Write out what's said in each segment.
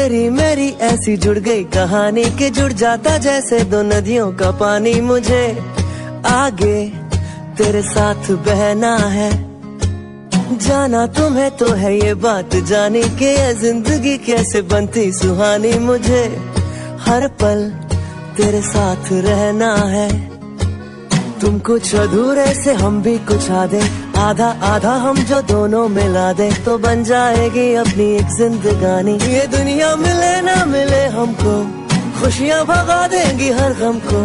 तेरी मेरी ऐसी जुड़ गई कहानी कि जुड़ जाता जैसे दो नदियों का पानी। मुझे आगे तेरे साथ बहना है, जाना तुम्हें तो है ये बात जानी कि ये जिंदगी कैसे बनती सुहानी। मुझे हर पल तेरे साथ रहना है, तुम कुछ अधूरे से हम भी कुछ आधे, आधा आधा हम जो दोनों मिला दे तो बन जाएगी अपनी एक जिंदगानी। ये दुनिया मिले ना मिले हमको, खुशियाँ भगा देंगी हर गम को।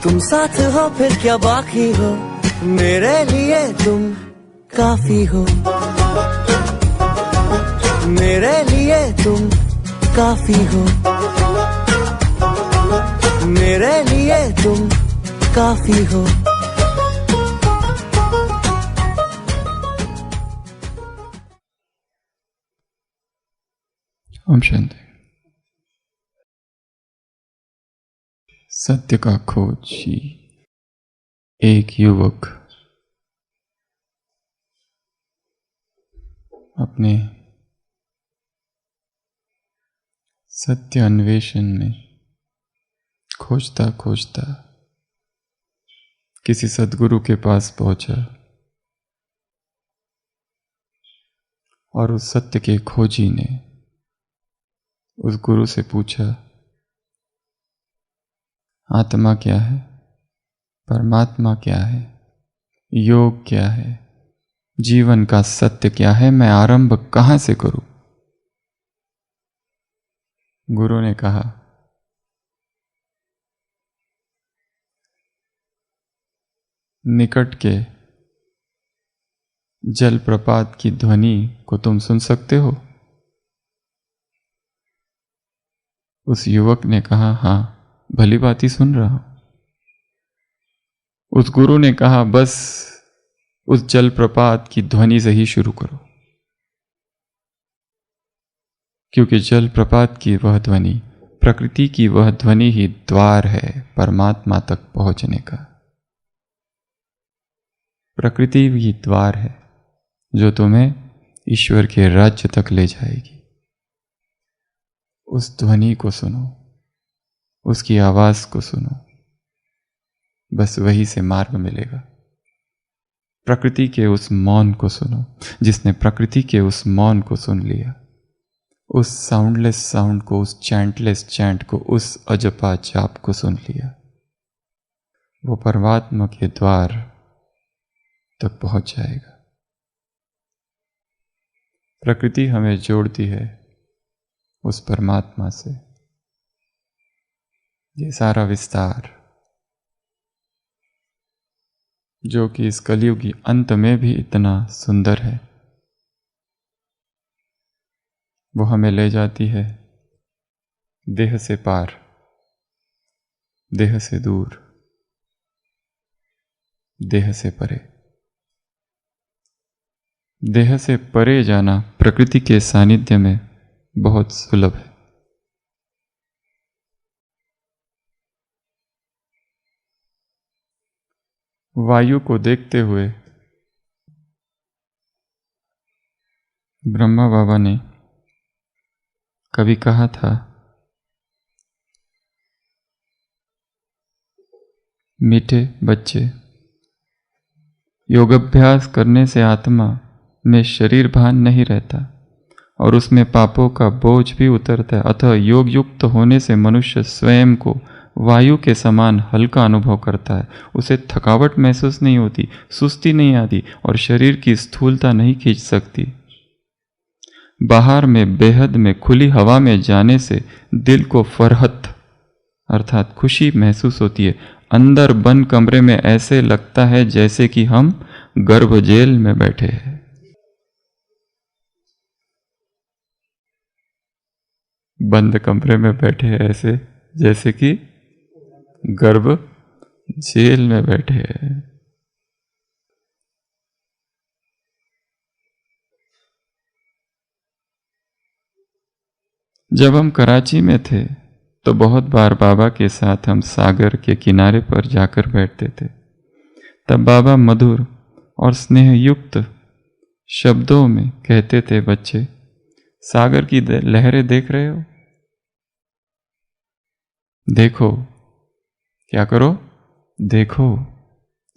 तुम साथ हो फिर क्या बाकी हो, मेरे लिए तुम काफी हो, मेरे लिए तुम काफी हो, मेरे लिए तुम काफी हो। ओम शांति। सत्य का खोजी एक युवक अपने सत्य अन्वेषण में खोजता खोजता किसी सद्गुरु के पास पहुंचा और उस सत्य के खोजी ने उस गुरु से पूछा, आत्मा क्या है, परमात्मा क्या है, योग क्या है, जीवन का सत्य क्या है, मैं आरंभ कहां से करूं? गुरु ने कहा, निकट के जलप्रपात की ध्वनि को तुम सुन सकते हो? उस युवक ने कहा, हाँ, भली बात ही सुन रहा हूं। उस गुरु ने कहा, बस उस जलप्रपात की ध्वनि से ही शुरू करो, क्योंकि जलप्रपात की वह ध्वनि, प्रकृति की वह ध्वनि ही द्वार है परमात्मा तक पहुंचने का। प्रकृति भी द्वार है जो तुम्हें ईश्वर के राज्य तक ले जाएगी। उस ध्वनि को सुनो, उसकी आवाज को सुनो, बस वही से मार्ग मिलेगा। प्रकृति के उस मौन को सुनो, जिसने प्रकृति के उस मौन को सुन लिया, उस साउंडलेस साउंड को, उस चैंटलेस चैंट को, उस अजपा जाप को सुन लिया, वो परमात्मा के द्वार तक पहुंच जाएगा। प्रकृति हमें जोड़ती है उस परमात्मा से। ये सारा विस्तार जो कि इस कलयुगी अंत में भी इतना सुंदर है, वो हमें ले जाती है देह से पार, देह से दूर, देह से परे। देह से परे जाना प्रकृति के सानिध्य में बहुत सुलभ है। वायु को देखते हुए ब्रह्मा बाबा ने कभी कहा था, मीठे बच्चे, योगाभ्यास करने से आत्मा में शरीर भान नहीं रहता और उसमें पापों का बोझ भी उतरता है। अतः योग युक्त होने से मनुष्य स्वयं को वायु के समान हल्का अनुभव करता है। उसे थकावट महसूस नहीं होती, सुस्ती नहीं आती और शरीर की स्थूलता नहीं खींच सकती। बाहर में बेहद में खुली हवा में जाने से दिल को फरहत अर्थात खुशी महसूस होती है। अंदर बंद कमरे में ऐसे लगता है जैसे कि हम गर्भ जेल में बैठे हैं। बंद कमरे में बैठे हैं ऐसे जैसे कि गर्भ जेल में बैठे हैं। जब हम कराची में थे तो बहुत बार बाबा के साथ हम सागर के किनारे पर जाकर बैठते थे। तब बाबा मधुर और स्नेहयुक्त शब्दों में कहते थे, बच्चे, सागर की लहरें देख रहे हो, देखो, क्या करो? देखो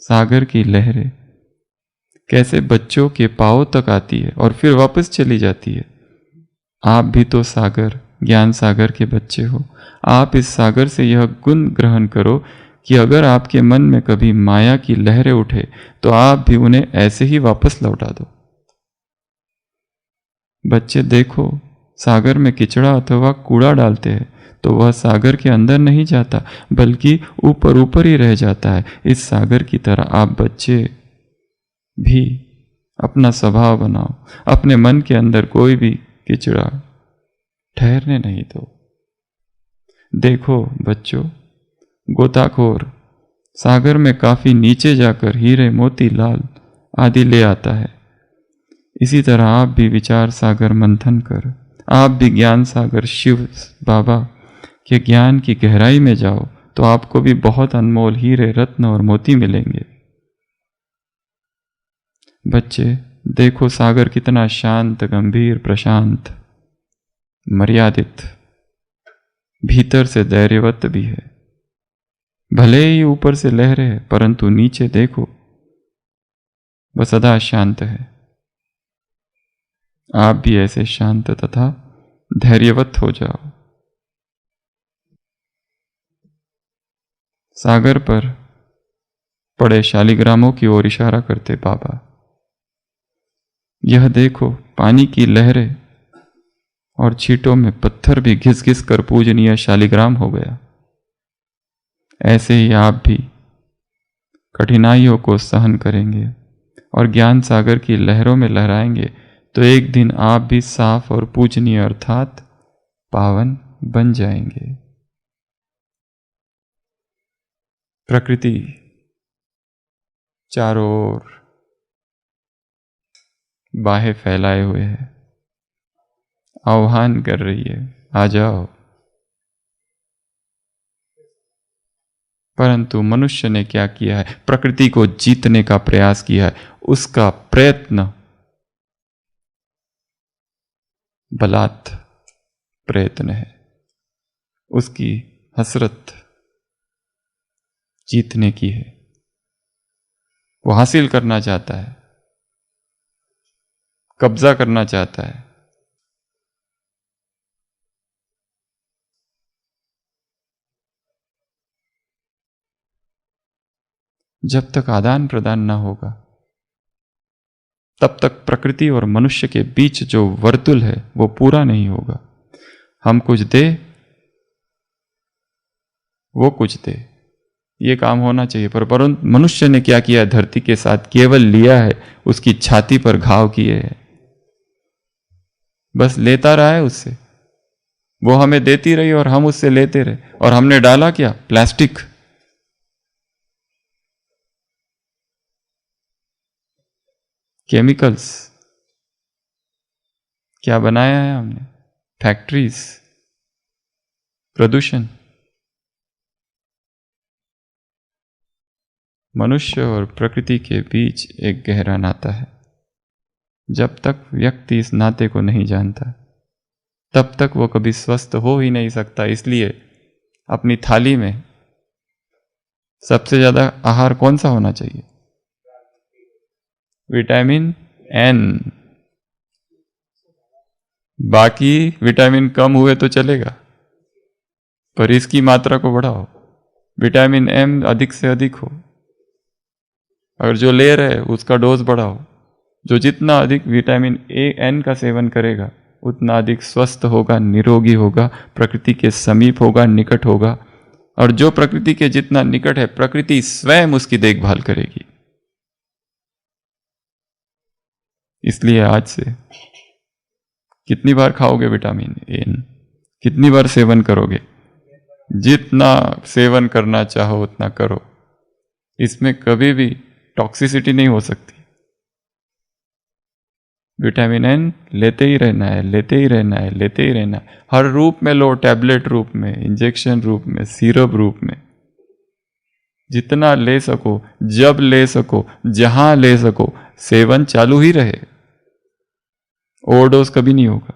सागर की लहरें कैसे बच्चों के पांव तक आती है और फिर वापस चली जाती है। आप भी तो सागर, ज्ञान सागर के बच्चे हो। आप इस सागर से यह गुण ग्रहण करो कि अगर आपके मन में कभी माया की लहरें उठे तो आप भी उन्हें ऐसे ही वापस लौटा दो। बच्चे देखो, सागर में किचड़ा अथवा कूड़ा डालते हैं तो वह सागर के अंदर नहीं जाता बल्कि ऊपर ऊपर ही रह जाता है। इस सागर की तरह आप बच्चे भी अपना स्वभाव बनाओ, अपने मन के अंदर कोई भी किचड़ा ठहरने नहीं दो। देखो बच्चों, गोताखोर सागर में काफी नीचे जाकर हीरे मोती लाल आदि ले आता है। इसी तरह आप भी विचार सागर मंथन कर, आप भी ज्ञान सागर शिव बाबा के ज्ञान की गहराई में जाओ तो आपको भी बहुत अनमोल हीरे रत्न और मोती मिलेंगे। बच्चे देखो, सागर कितना शांत, गंभीर, प्रशांत, मर्यादित, भीतर से धैर्यवत भी है। भले ही ऊपर से लहरें है परंतु नीचे देखो वह सदा शांत है। आप भी ऐसे शांत तथा धैर्यवत हो जाओ। सागर पर पड़े शालिग्रामों की ओर इशारा करते बाबा, यह देखो पानी की लहरें और छींटों में पत्थर भी घिस घिस कर पूजनीय शालिग्राम हो गया। ऐसे ही आप भी कठिनाइयों को सहन करेंगे और ज्ञान सागर की लहरों में लहराएंगे तो एक दिन आप भी साफ और पूजनीय अर्थात पावन बन जाएंगे। प्रकृति चारों ओर बाहें फैलाए हुए है, आह्वान कर रही है, आ जाओ। परंतु मनुष्य ने क्या किया है? प्रकृति को जीतने का प्रयास किया है। उसका प्रयत्न बलात् प्रयत्न है। उसकी हसरत जीतने की है। वो हासिल करना चाहता है, कब्जा करना चाहता है। जब तक आदान प्रदान न होगा तब तक प्रकृति और मनुष्य के बीच जो वर्तुल है वो पूरा नहीं होगा। हम कुछ दे, वो कुछ दे, ये काम होना चाहिए। पर मनुष्य ने क्या किया? धरती के साथ केवल लिया है, उसकी छाती पर घाव किए हैं, बस लेता रहा है उससे। वो हमें देती रही और हम उससे लेते रहे। और हमने डाला क्या? प्लास्टिक। केमिकल्स। क्या बनाया है हमने? फैक्ट्रीज, प्रदूषण। मनुष्य और प्रकृति के बीच एक गहरा नाता है। जब तक व्यक्ति इस नाते को नहीं जानता तब तक वो कभी स्वस्थ हो ही नहीं सकता। इसलिए अपनी थाली में सबसे ज्यादा आहार कौन सा होना चाहिए? Vitamin N. बाकी विटामिन कम हुए तो चलेगा, पर इसकी मात्रा को बढ़ाओ। विटामिन एम अधिक से अधिक हो। अगर जो ले रहे उसका डोज बढ़ाओ। जो जितना अधिक विटामिन ए एन का सेवन करेगा उतना अधिक स्वस्थ होगा, निरोगी होगा, प्रकृति के समीप होगा, निकट होगा। और जो प्रकृति के जितना निकट है, प्रकृति स्वयं उसकी देखभाल करेगी। इसलिए आज से कितनी बार खाओगे विटामिन ए? कितनी बार सेवन करोगे? जितना सेवन करना चाहो उतना करो। इसमें कभी भी टॉक्सिसिटी नहीं हो सकती। विटामिन एन लेते ही रहना है, लेते ही रहना है, लेते ही रहना है। हर रूप में लो, टैबलेट रूप में, इंजेक्शन रूप में, सिरप रूप में। जितना ले सको, जब ले सको, जहां ले सको, सेवन चालू ही रहे। ओवरडोज कभी नहीं होगा।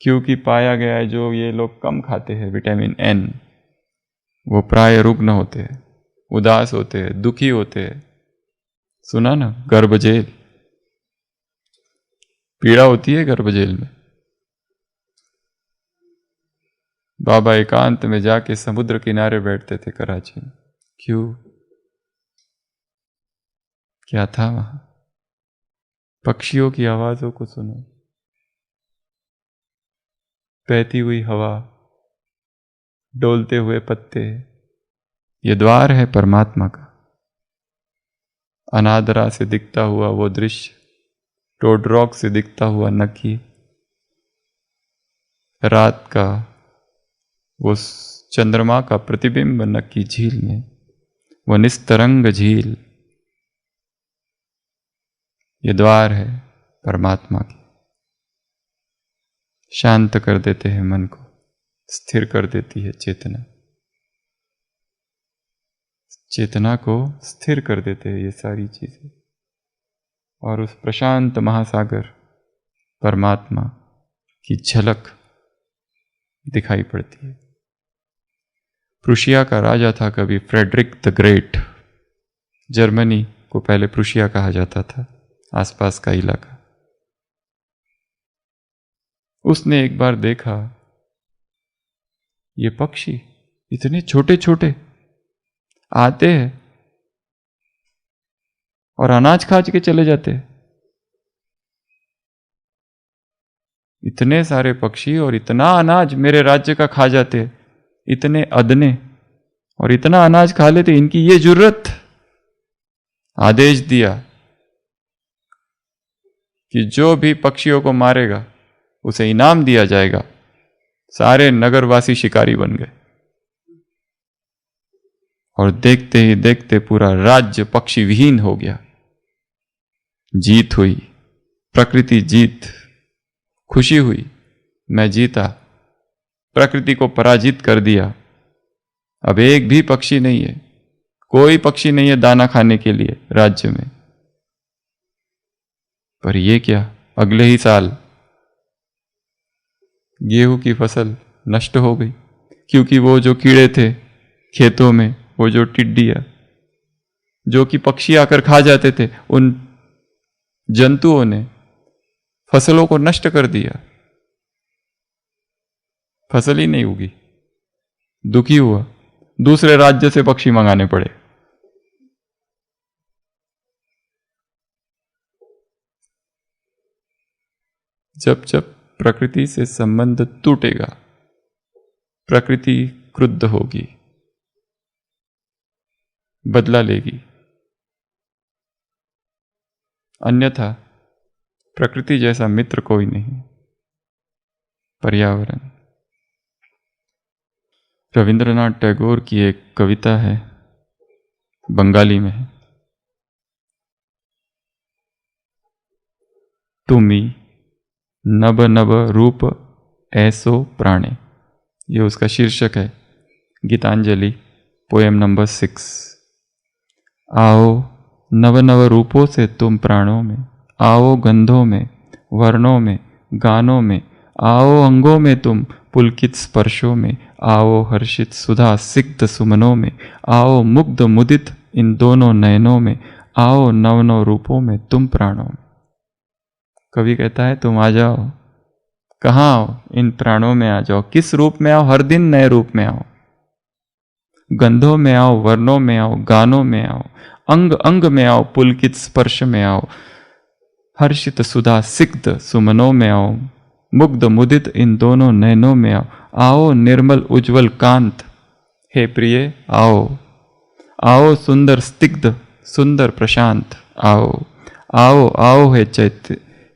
क्योंकि पाया गया है जो ये लोग कम खाते हैं विटामिन एन, वो प्राय रुग्ण होते हैं, उदास होते हैं, दुखी होते हैं। सुना ना, गर्भजेल, पीड़ा होती है गर्भजेल में। बाबा एकांत में जाके समुद्र किनारे बैठते थे कराची में। क्यों? क्या था वहां? पक्षियों की आवाजों को सुनो, बहती हुई हवा, डोलते हुए पत्ते। ये द्वार है परमात्मा का। अनादरा से दिखता हुआ वो दृश्य, टोडरॉक से दिखता हुआ नकी, रात का वो चंद्रमा का प्रतिबिंब नकी झील में, वो निस्तरंग झील, ये द्वार है परमात्मा की। शांत कर देते हैं मन को, स्थिर कर देती है चेतना, चेतना को स्थिर कर देते हैं ये सारी चीजें। और उस प्रशांत महासागर परमात्मा की झलक दिखाई पड़ती है। प्रुशिया का राजा था कभी फ्रेडरिक द ग्रेट। जर्मनी को पहले प्रुशिया कहा जाता था, आसपास का इलाका। उसने एक बार देखा ये पक्षी इतने छोटे छोटे आते हैं और अनाज खा के चले जाते हैं। इतने सारे पक्षी और इतना अनाज मेरे राज्य का खा जाते, इतने अदने और इतना अनाज खा लेते, इनकी ये जुर्रत। आदेश दिया कि जो भी पक्षियों को मारेगा उसे इनाम दिया जाएगा। सारे नगरवासी शिकारी बन गए और देखते ही देखते पूरा राज्य पक्षी विहीन हो गया। जीत हुई, प्रकृति जीत, खुशी हुई, मैं जीता, प्रकृति को पराजित कर दिया। अब एक भी पक्षी नहीं है, कोई पक्षी नहीं है दाना खाने के लिए राज्य में। पर ये क्या, अगले ही साल गेहूं की फसल नष्ट हो गई, क्योंकि वो जो कीड़े थे खेतों में, वो जो टिड्डियां, जो कि पक्षी आकर खा जाते थे, उन जंतुओं ने फसलों को नष्ट कर दिया। फसल ही नहीं उगी। दुखी हुआ, दूसरे राज्य से पक्षी मंगाने पड़े। जब जब प्रकृति से संबंध टूटेगा, प्रकृति क्रुद्ध होगी, बदला लेगी। अन्यथा प्रकृति जैसा मित्र कोई नहीं। पर्यावरण। रविंद्रनाथ टैगोर की एक कविता है, बंगाली में है। तुमी नभ नभ रूप ऐसो प्राणे, ये उसका शीर्षक है। Gitanjali poem number 6। आओ नव नव रूपों से तुम प्राणों में, आओ गंधों में, वर्णों में, गानों में, आओ अंगों में तुम पुलकित स्पर्शों में, आओ हर्षित सुधा सिक्त सुमनों में, आओ मुग्ध मुदित इन दोनों नयनों में, आओ नव नव रूपों में तुम प्राणों में। कवि कहता है तुम आ जाओ। कहाँ आओ? इन प्राणों में आ जाओ। किस रूप में आओ? हर दिन नए रूप में आओ। गंधों में आओ, वर्णों में आओ, गानों में आओ, अंग अंग में आओ, पुलकित स्पर्श में आओ, हर्षित सुधा सिक्त सुमनों में आओ, मुग्ध मुदित इन दोनों नयनों में आओ, आओ निर्मल उज्जवल कांत, हे प्रिय आओ, आओ सुंदर स्तिग्ध सुंदर प्रशांत आओ, आओ आओ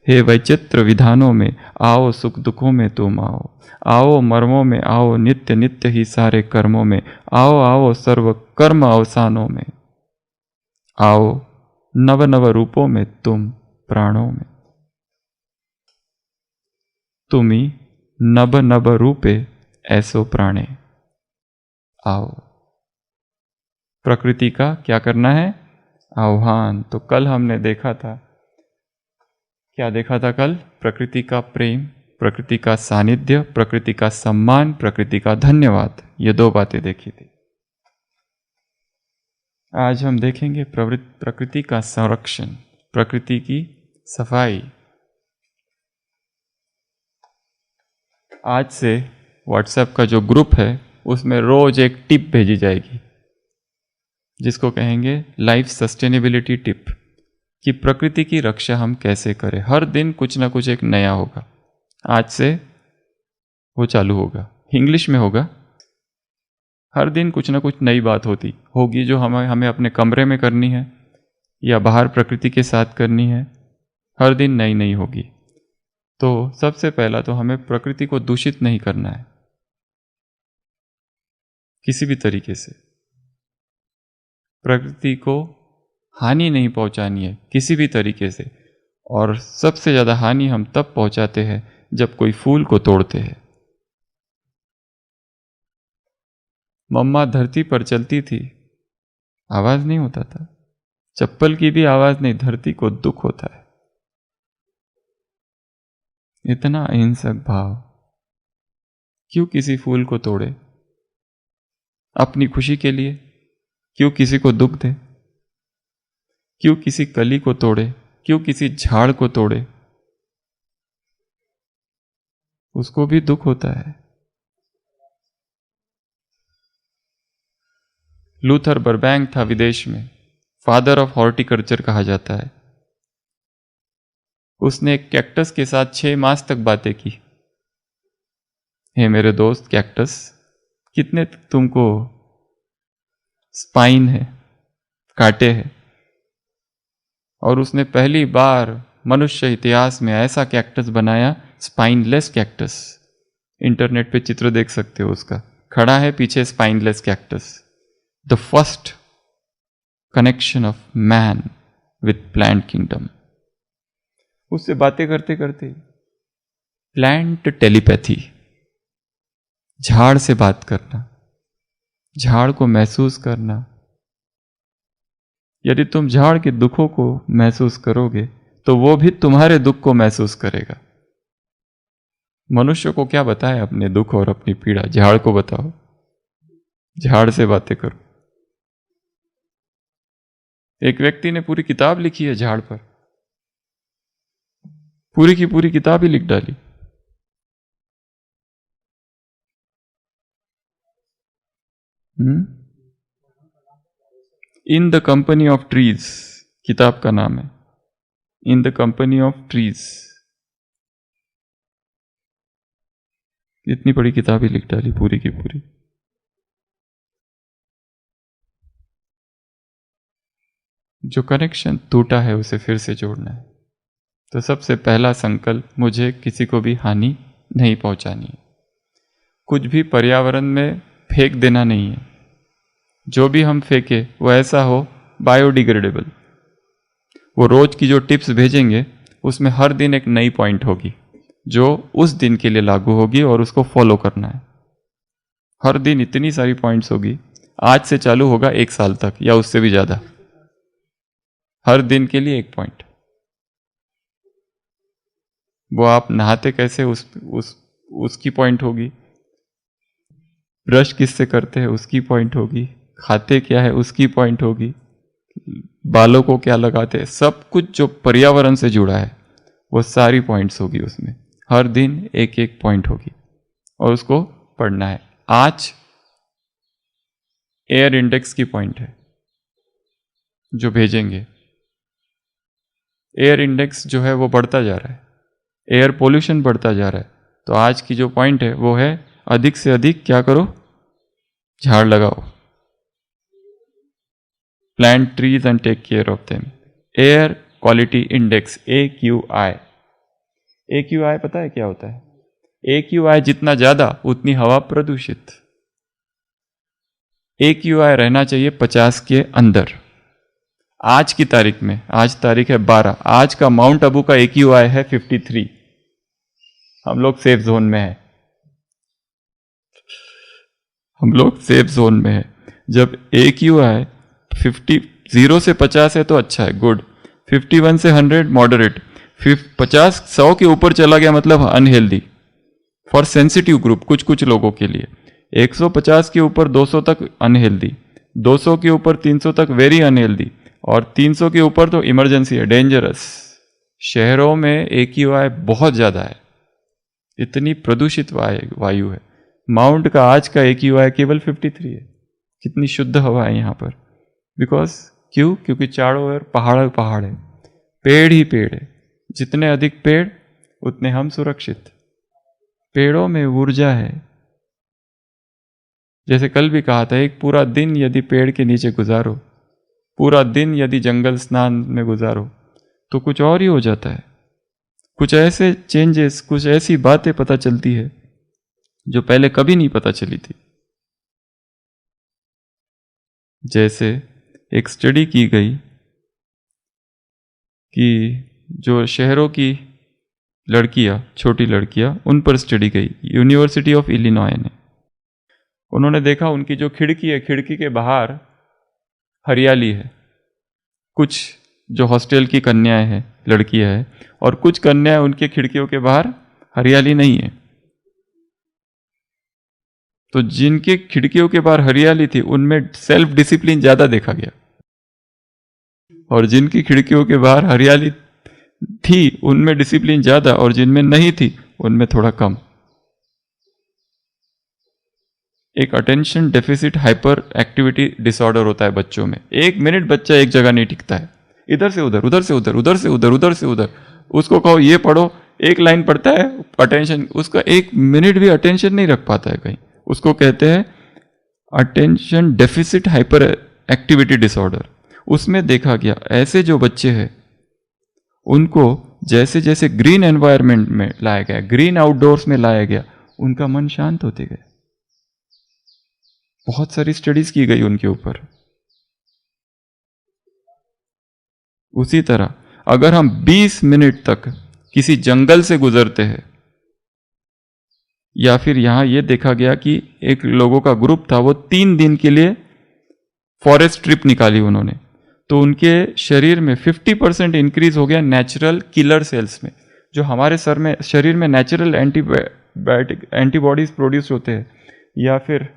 हे वैचित्र विधानों में, आओ सुख दुखों में तुम आओ, आओ मर्मों में आओ, नित्य नित्य ही सारे कर्मों में आओ, आओ सर्व कर्म अवसानों में आओ, नव नव रूपों में तुम प्राणों में। तुमी नभ नभ रूपे ऐसो प्राणे, आओ। प्रकृति का क्या करना है? आह्वान। तो कल हमने देखा था, क्या देखा था कल? प्रकृति का प्रेम, प्रकृति का सानिध्य, प्रकृति का सम्मान, प्रकृति का धन्यवाद, ये 2 बातें देखी थी। आज हम देखेंगे प्रकृति का संरक्षण, प्रकृति की सफाई। आज से व्हाट्सएप का जो ग्रुप है उसमें रोज एक टिप भेजी जाएगी जिसको कहेंगे लाइफ सस्टेनेबिलिटी टिप, कि प्रकृति की रक्षा हम कैसे करें। हर दिन कुछ ना कुछ एक नया होगा। आज से वो चालू होगा, इंग्लिश में होगा। हर दिन कुछ ना कुछ नई बात होगी जो हमें अपने कमरे में करनी है या बाहर प्रकृति के साथ करनी है। हर दिन नई नई होगी। तो सबसे पहला तो हमें प्रकृति को दूषित नहीं करना है किसी भी तरीके से। प्रकृति को हानि नहीं पहुंचानी है किसी भी तरीके से। और सबसे ज़्यादा हानि हम तब पहुंचाते हैं जब कोई फूल को तोड़ते हैं। मम्मा धरती पर चलती थी, आवाज नहीं होता था। चप्पल की भी आवाज नहीं, धरती को दुख होता है। इतना अहिंसक भाव, क्यों किसी फूल को तोड़े? अपनी खुशी के लिए क्यों किसी को दुख दे? क्यों किसी कली को तोड़े? क्यों किसी झाड़ को तोड़े? उसको भी दुख होता है। लूथर बर्बैंक था विदेश में, फादर ऑफ हॉर्टिकल्चर कहा जाता है। उसने एक कैक्टस के साथ 6 मास तक बातें की। हे मेरे दोस्त कैक्टस, कितने तुमको स्पाइन है, कांटे हैं। और उसने पहली बार मनुष्य इतिहास में ऐसा कैक्टस बनाया, स्पाइनलेस कैक्टस। इंटरनेट पे चित्र देख सकते हो उसका, खड़ा है पीछे spineless cactus. The first connection of man with plant kingdom. उससे बातें करते करते प्लांट टेलीपैथी, झाड़ से बात करना, झाड़ को महसूस करना। यदि तुम झाड़ के दुखों को महसूस करोगे तो वो भी तुम्हारे दुख को महसूस करेगा। मनुष्य को क्या बताए अपने दुख और अपनी पीड़ा? झाड़ को बताओ, झाड़ से बातें करो। एक व्यक्ति ने पूरी किताब लिखी है झाड़ पर, पूरी की पूरी किताब ही लिख डाली। In the company of trees किताब का नाम है, in the company of trees. इतनी बड़ी किताब ही लिख डाली पूरी की पूरी। जो कनेक्शन टूटा है उसे फिर से जोड़ना है। तो सबसे पहला संकल्प, मुझे किसी को भी हानि नहीं पहुंचानी है। कुछ भी पर्यावरण में फेंक देना नहीं है। जो भी हम फेंके वो ऐसा हो बायोडिग्रेडेबल। वो रोज की जो टिप्स भेजेंगे उसमें हर दिन एक नई पॉइंट होगी जो उस दिन के लिए लागू होगी और उसको फॉलो करना है। हर दिन इतनी सारी पॉइंट्स होगी, आज से चालू होगा 1 साल तक या उससे भी ज्यादा। हर दिन के लिए एक पॉइंट। वो आप नहाते कैसे उसकी पॉइंट होगी, ब्रश किससे करते हैं उसकी पॉइंट होगी, खाते क्या है उसकी पॉइंट होगी, बालों को क्या लगाते हैं, सब कुछ जो पर्यावरण से जुड़ा है वो सारी पॉइंट्स होगी उसमें। हर दिन एक एक पॉइंट होगी और उसको पढ़ना है। आज एयर इंडेक्स की पॉइंट है जो भेजेंगे। एयर इंडेक्स जो है वो बढ़ता जा रहा है, एयर पोल्यूशन बढ़ता जा रहा है। तो आज की जो पॉइंट है वो है अधिक से अधिक क्या करो, झाड़ लगाओ, plant trees and take care of them. Air quality index AQI। AQI पता है क्या होता है? AQI जितना ज्यादा उतनी हवा प्रदूषित। AQI रहना चाहिए 50 के अंदर। आज की तारीख में, आज तारीख है 12, आज का माउंट आबू का AQI है 53। हम लोग सेफ जोन में है, हम लोग सेफ जोन में है। जब AQI 0 से 50 है तो अच्छा है, गुड। 51 से 100 मॉडरेट, 50 100 के ऊपर चला गया मतलब अनहेल्दी, फॉर सेंसिटिव ग्रुप, कुछ कुछ लोगों के लिए। 150 के ऊपर 200 तक अनहेल्दी, 200 के ऊपर 300 तक वेरी अनहेल्दी, और 300 के ऊपर तो इमरजेंसी है, डेंजरस। शहरों में AQI बहुत ज़्यादा है, इतनी प्रदूषित वायु है। माउंट का आज का AQI केवल 53 है। कितनी शुद्ध हवा है यहाँ पर। बिकॉज क्यों? क्योंकि चारों ओर पहाड़ पहाड़ है, पेड़ ही पेड़ है। जितने अधिक पेड़ उतने हम सुरक्षित। पेड़ों में ऊर्जा है। जैसे कल भी कहा था, एक पूरा दिन यदि पेड़ के नीचे गुजारो, पूरा दिन यदि जंगल स्नान में गुजारो, तो कुछ और ही हो जाता है। कुछ ऐसे चेंजेस, कुछ ऐसी बातें पता चलती है जो पहले कभी नहीं पता चली थी। जैसे एक स्टडी की गई कि जो शहरों की लड़कियां, छोटी लड़कियां, उन पर स्टडी गई, यूनिवर्सिटी ऑफ इलिनॉय ने। उन्होंने देखा उनकी जो खिड़की है, खिड़की के बाहर हरियाली है। कुछ जो हॉस्टल की कन्याएं हैं, लड़कियां हैं, और कुछ कन्याएं उनके खिड़कियों के बाहर हरियाली नहीं है। तो जिनके खिड़कियों के बाहर हरियाली थी उनमें सेल्फ डिसिप्लिन ज्यादा देखा गया, और जिनकी खिड़कियों के बाहर हरियाली थी उनमें डिसिप्लिन ज्यादा, और जिनमें नहीं थी उनमें थोड़ा कम। एक attention deficit hyper activity disorder होता है बच्चों में। 1 मिनट बच्चा एक जगह नहीं टिकता है, इधर से उधर, उधर से उधर, उधर से उधर, उधर से उधर। उसको कहो ये पढ़ो, एक लाइन पढ़ता है, अटेंशन उसका 1 मिनट भी अटेंशन नहीं रख पाता है कहीं। उसको कहते हैं attention deficit hyper activity disorder. उसमें देखा गया ऐसे जो बच्चे हैं उनको जैसे जैसे ग्रीन एनवायरनमेंट में लाया गया, ग्रीन आउटडोर्स में लाया गया, उनका मन शांत होते गए। बहुत सारी स्टडीज की गई उनके ऊपर। उसी तरह अगर हम 20 मिनट तक किसी जंगल से गुजरते हैं, या फिर यहां यह देखा गया कि एक लोगों का ग्रुप था, वो 3 दिन के लिए फॉरेस्ट ट्रिप निकाली उन्होंने, तो उनके शरीर में 50% इंक्रीज हो गया नेचुरल किलर सेल्स में। जो हमारे शरीर में नेचुरल एंटीबॉडीज प्रोड्यूस होते हैं, या फिर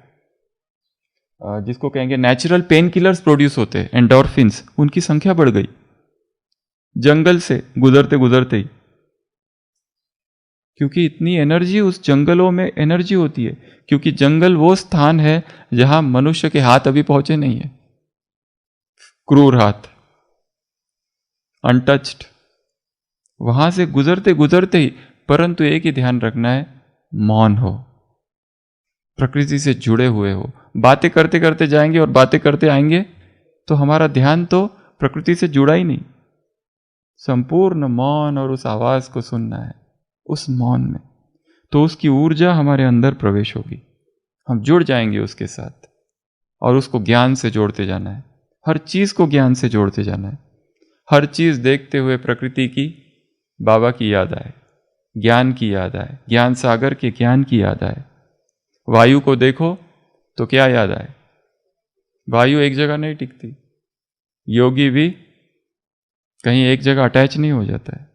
जिसको कहेंगे नेचुरल पेन किलर्स प्रोड्यूस होते हैं, एंडोर्फिन्स, उनकी संख्या बढ़ गई जंगल से गुजरते गुजरते ही। क्योंकि इतनी एनर्जी उस जंगलों में एनर्जी होती है, क्योंकि जंगल वो स्थान है जहां मनुष्य के हाथ अभी पहुंचे नहीं है, क्रूर हाथ, अनटच्ड। वहां से गुजरते गुजरते ही, परंतु एक ही ध्यान रखना है, मौन हो, प्रकृति से जुड़े हुए हो। बातें करते करते जाएंगे और बातें करते आएंगे तो हमारा ध्यान तो प्रकृति से जुड़ा ही नहीं। संपूर्ण मौन और उस आवाज को सुनना है, उस मौन में, तो उसकी ऊर्जा हमारे अंदर प्रवेश होगी, हम जुड़ जाएंगे उसके साथ, और उसको ज्ञान से जोड़ते जाना है। हर चीज को ज्ञान से जोड़ते जाना है। हर चीज देखते हुए प्रकृति की, बाबा की याद आए, ज्ञान की याद आए, ज्ञान सागर के ज्ञान की याद आए। वायु को देखो तो क्या याद आए? वायु एक जगह नहीं टिकती। योगी भी कहीं एक जगह अटैच नहीं हो जाता है।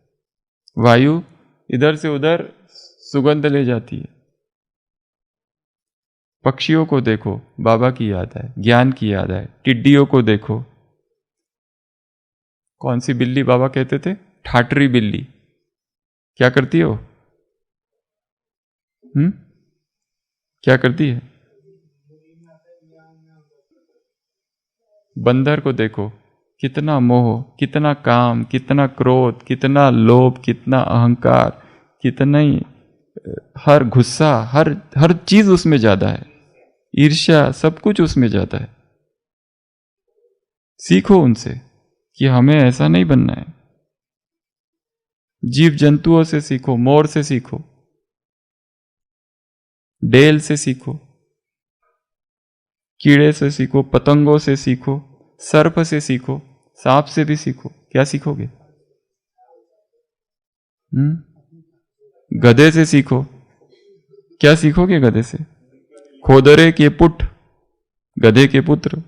वायु इधर से उधर सुगंध ले जाती है। पक्षियों को देखो, बाबा की याद आए, ज्ञान की याद आए। टिड्डियों को देखो, कौन सी बिल्ली बाबा कहते थे? ठाटरी बिल्ली। क्या करती हो? क्या करती है? बंदर को देखो, कितना मोह, कितना काम, कितना क्रोध, कितना लोभ, कितना अहंकार, कितना ही हर गुस्सा, हर चीज उसमें ज्यादा है। ईर्ष्या, सब कुछ उसमें ज्यादा है। सीखो उनसे कि हमें ऐसा नहीं बनना है। जीव जंतुओं से सीखो, मोर से सीखो, डेल से सीखो, कीड़े से सीखो, पतंगों से सीखो, सर्प से सीखो, सांप से भी सीखो। क्या सीखोगे? गधे से सीखो। क्या सीखोगे गधे से? खोदरे के पुट, गधे के पुत्र,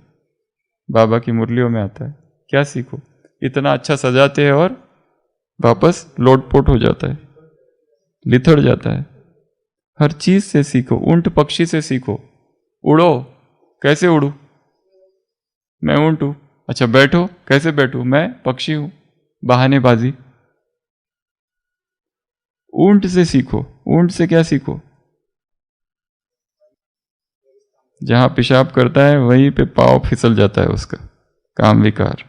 बाबा की मुरलियों में आता है। क्या सीखो? इतना अच्छा सजाते हैं और वापस लोटपोट हो जाता है, लिथड़ जाता है। हर चीज से सीखो। ऊंट पक्षी से सीखो। उड़ो, कैसे उड़ू? मैं ऊंट हूं। अच्छा बैठो, कैसे बैठू? मैं पक्षी हूं। बहानेबाजी। ऊंट से सीखो। ऊंट से क्या सीखो? जहां पेशाब करता है वहीं पे पाँव फिसल जाता है उसका। काम विकार।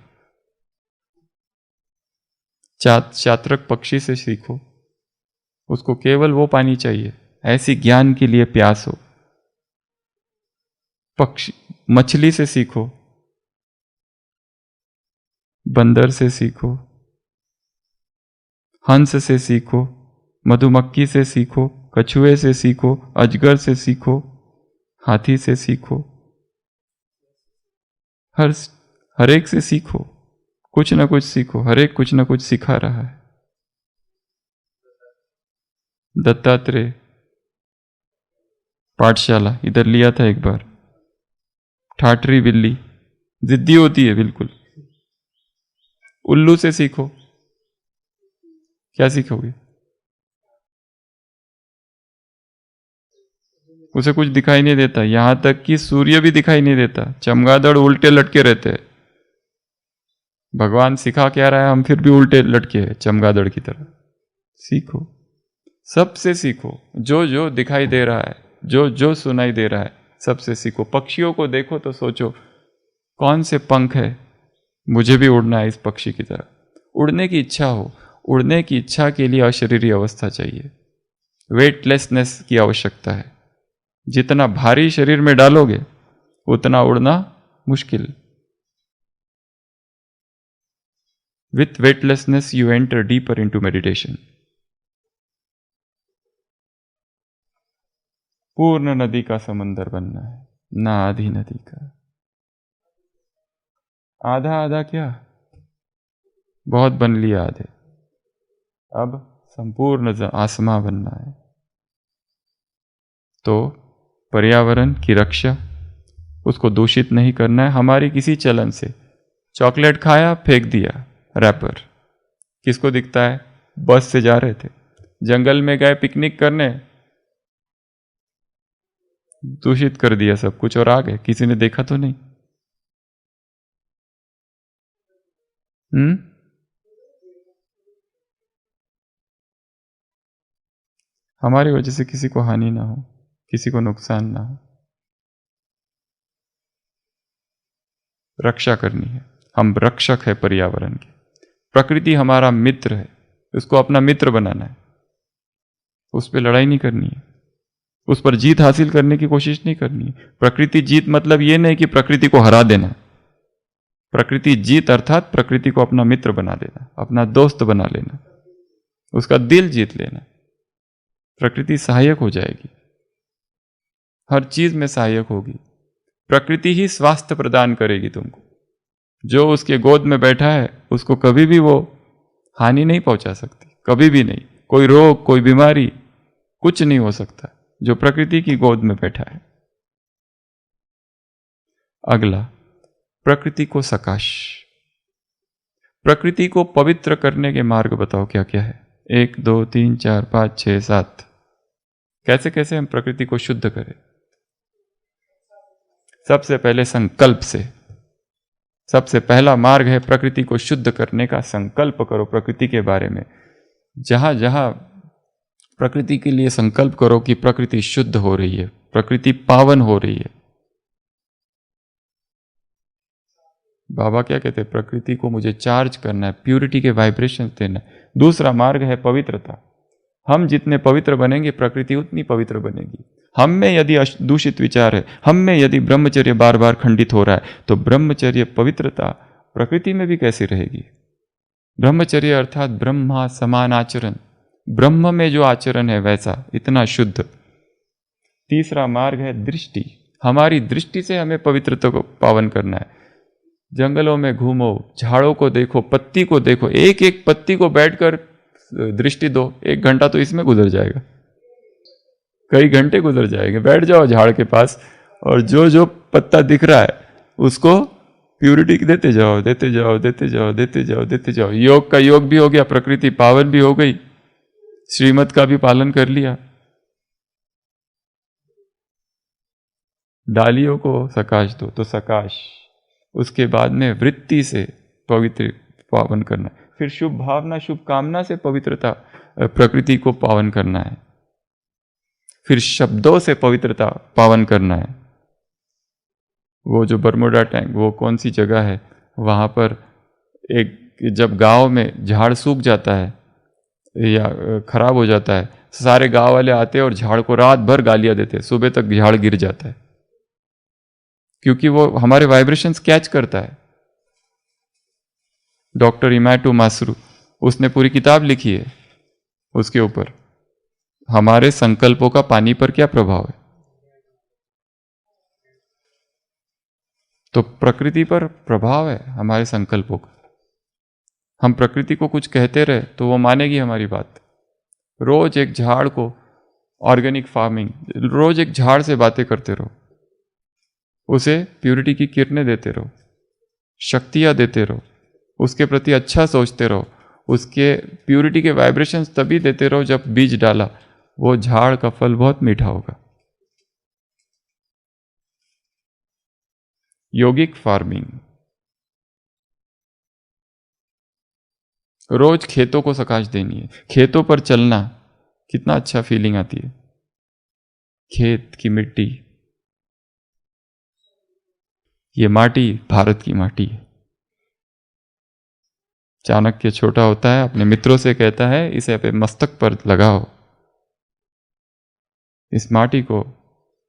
चातरक पक्षी से सीखो। उसको केवल वो पानी चाहिए, ऐसी ज्ञान के लिए प्यास हो। पक्षी मछली से सीखो। बंदर से सीखो। हंस से सीखो। मधुमक्खी से सीखो। कछुए से सीखो। अजगर से सीखो। हाथी से सीखो। हर एक से सीखो। कुछ ना कुछ सीखो। हर एक कुछ ना कुछ सिखा रहा है। दत्तात्रेय पाठशाला इधर लिया था एक बार। ठाठरी बिल्ली जिद्दी होती है बिल्कुल। उल्लू से सीखो। क्या सीखोगे? उसे कुछ दिखाई नहीं देता, यहां तक कि सूर्य भी दिखाई नहीं देता। चमगादड़ उल्टे लटके रहते हैं। भगवान सिखा क्या रहा है, हम फिर भी उल्टे लटके हैं चमगादड़ की तरह। सीखो, सबसे सीखो। जो जो दिखाई दे रहा है, जो जो सुनाई दे रहा है, सबसे सीखो। पक्षियों को देखो तो सोचो कौन से पंख है, मुझे भी उड़ना है इस पक्षी की तरह। उड़ने की इच्छा हो। उड़ने की इच्छा के लिए अशरीरी अवस्था चाहिए, वेटलेसनेस की आवश्यकता है। जितना भारी शरीर में डालोगे उतना उड़ना मुश्किल। With weightlessness you enter deeper into meditation. पूर्ण नदी का समंदर बनना है, ना आधी नदी का। आधा आधा क्या, बहुत बन लिया आधे। अब संपूर्ण आसमां बनना है। तो पर्यावरण की रक्षा, उसको दूषित नहीं करना है हमारी किसी चलन से। चॉकलेट खाया, फेंक दिया रैपर, किसको दिखता है? बस से जा रहे थे, जंगल में गए पिकनिक करने, दूषित कर दिया सब कुछ और आ गए, किसी ने देखा तो नहीं। हमारी वजह से किसी को हानि ना हो, किसी को नुकसान ना हो। रक्षा करनी है, हम रक्षक है पर्यावरण के। प्रकृति हमारा मित्र है, उसको अपना मित्र बनाना है। उस पर लड़ाई नहीं करनी है, उस पर जीत हासिल करने की कोशिश नहीं करनी है। प्रकृति जीत मतलब ये नहीं कि प्रकृति को हरा देना। प्रकृति जीत अर्थात प्रकृति को अपना मित्र बना देना, अपना दोस्त बना लेना, उसका दिल जीत लेना। प्रकृति सहायक हो जाएगी, हर चीज में सहायक होगी। प्रकृति ही स्वास्थ्य प्रदान करेगी तुमको। जो उसके गोद में बैठा है उसको कभी भी वो हानि नहीं पहुंचा सकती, कभी भी नहीं। कोई रोग, कोई बीमारी, कुछ नहीं हो सकता जो प्रकृति की गोद में बैठा है। अगला, प्रकृति को सकाश। प्रकृति को पवित्र करने के मार्ग बताओ क्या क्या है? 1 2 3 4 5 6 7। कैसे कैसे हम प्रकृति को शुद्ध करें? सबसे पहले संकल्प से। सबसे पहला मार्ग है प्रकृति को शुद्ध करने का। संकल्प करो प्रकृति के बारे में। जहां जहां प्रकृति के लिए संकल्प करो कि प्रकृति शुद्ध हो रही है, प्रकृति पावन हो रही है। बाबा क्या कहते हैं? प्रकृति को मुझे चार्ज करना है, प्यूरिटी के वाइब्रेशन देना है। दूसरा मार्ग है पवित्रता। हम जितने पवित्र बनेंगे प्रकृति उतनी पवित्र बनेगी। हम में यदि दूषित विचार है, हम में यदि ब्रह्मचर्य बार बार खंडित हो रहा है, तो ब्रह्मचर्य पवित्रता प्रकृति में भी कैसी रहेगी? ब्रह्मचर्य अर्थात ब्रह्मा समान आचरण, ब्रह्म में जो आचरण है वैसा, इतना शुद्ध। तीसरा मार्ग है दृष्टि। हमारी दृष्टि से हमें पवित्रता को पावन करना है। जंगलों में घूमो, झाड़ों को देखो, पत्ती को देखो, एक एक पत्ती को बैठकर दृष्टि दो। 1 घंटा तो इसमें गुजर जाएगा, कई घंटे गुजर जाएंगे। बैठ जाओ झाड़ के पास और जो जो पत्ता दिख रहा है उसको प्यूरिटी देते जाओ, देते जाओ, देते जाओ, देते जाओ, देते जाओ। योग का योग भी हो गया, प्रकृति पावन भी हो गई, श्रीमत का भी पालन कर लिया। डालियों को सकाश दो, तो सकाश। उसके बाद में वृत्ति से पवित्र पावन करना, फिर शुभ भावना शुभ कामना से पवित्रता प्रकृति को पावन करना है, फिर शब्दों से पवित्रता पावन करना है। वो जो बरमुडा टैंक, वो कौन सी जगह है, वहाँ पर एक जब गांव में झाड़ सूख जाता है या खराब हो जाता है, सारे गांव वाले आते हैं और झाड़ को रात भर गालियां देते हैं, सुबह तक झाड़ गिर जाता है, क्योंकि वो हमारे वाइब्रेशंस कैच करता है। डॉक्टर इमैटो मासरू, उसने पूरी किताब लिखी है उसके ऊपर, हमारे संकल्पों का पानी पर क्या प्रभाव है। तो प्रकृति पर प्रभाव है हमारे संकल्पों का। हम प्रकृति को कुछ कहते रहे तो वो मानेगी हमारी बात। रोज एक झाड़ को, ऑर्गेनिक फार्मिंग, रोज एक झाड़ से बातें करते रहो, उसे प्यूरिटी की किरणें देते रहो, शक्तियां देते रहो, उसके प्रति अच्छा सोचते रहो, उसके प्यूरिटी के वाइब्रेशंस तभी देते रहो जब बीज डाला, वो झाड़ का फल बहुत मीठा होगा। योगिक फार्मिंग, रोज खेतों को सकाश देनी है। खेतों पर चलना कितना अच्छा फीलिंग आती है, खेत की मिट्टी, ये माटी भारत की माटी है। चाणक्य छोटा होता है, अपने मित्रों से कहता है इसे अपने मस्तक पर लगाओ। इस माटी को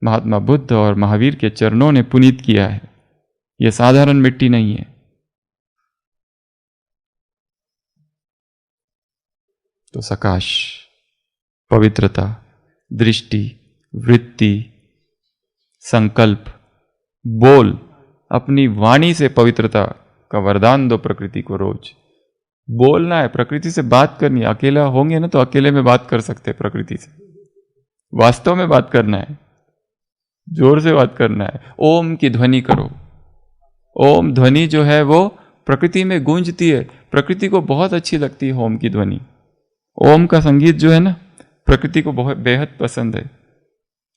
महात्मा बुद्ध और महावीर के चरणों ने पुनीत किया है, यह साधारण मिट्टी नहीं है। तो सकाश, पवित्रता, दृष्टि, वृत्ति, संकल्प, बोल, अपनी वाणी से पवित्रता का वरदान दो प्रकृति को। रोज बोलना है, प्रकृति से बात करनी है। अकेला होंगे ना तो अकेले में बात कर सकते हैं प्रकृति से, वास्तव में बात करना है, जोर से बात करना है। ओम की ध्वनि करो। ओम ध्वनि जो है वो प्रकृति में गूंजती है, प्रकृति को बहुत अच्छी लगती है ओम की ध्वनि। ओम का संगीत जो है ना, प्रकृति को बहुत बेहद पसंद है।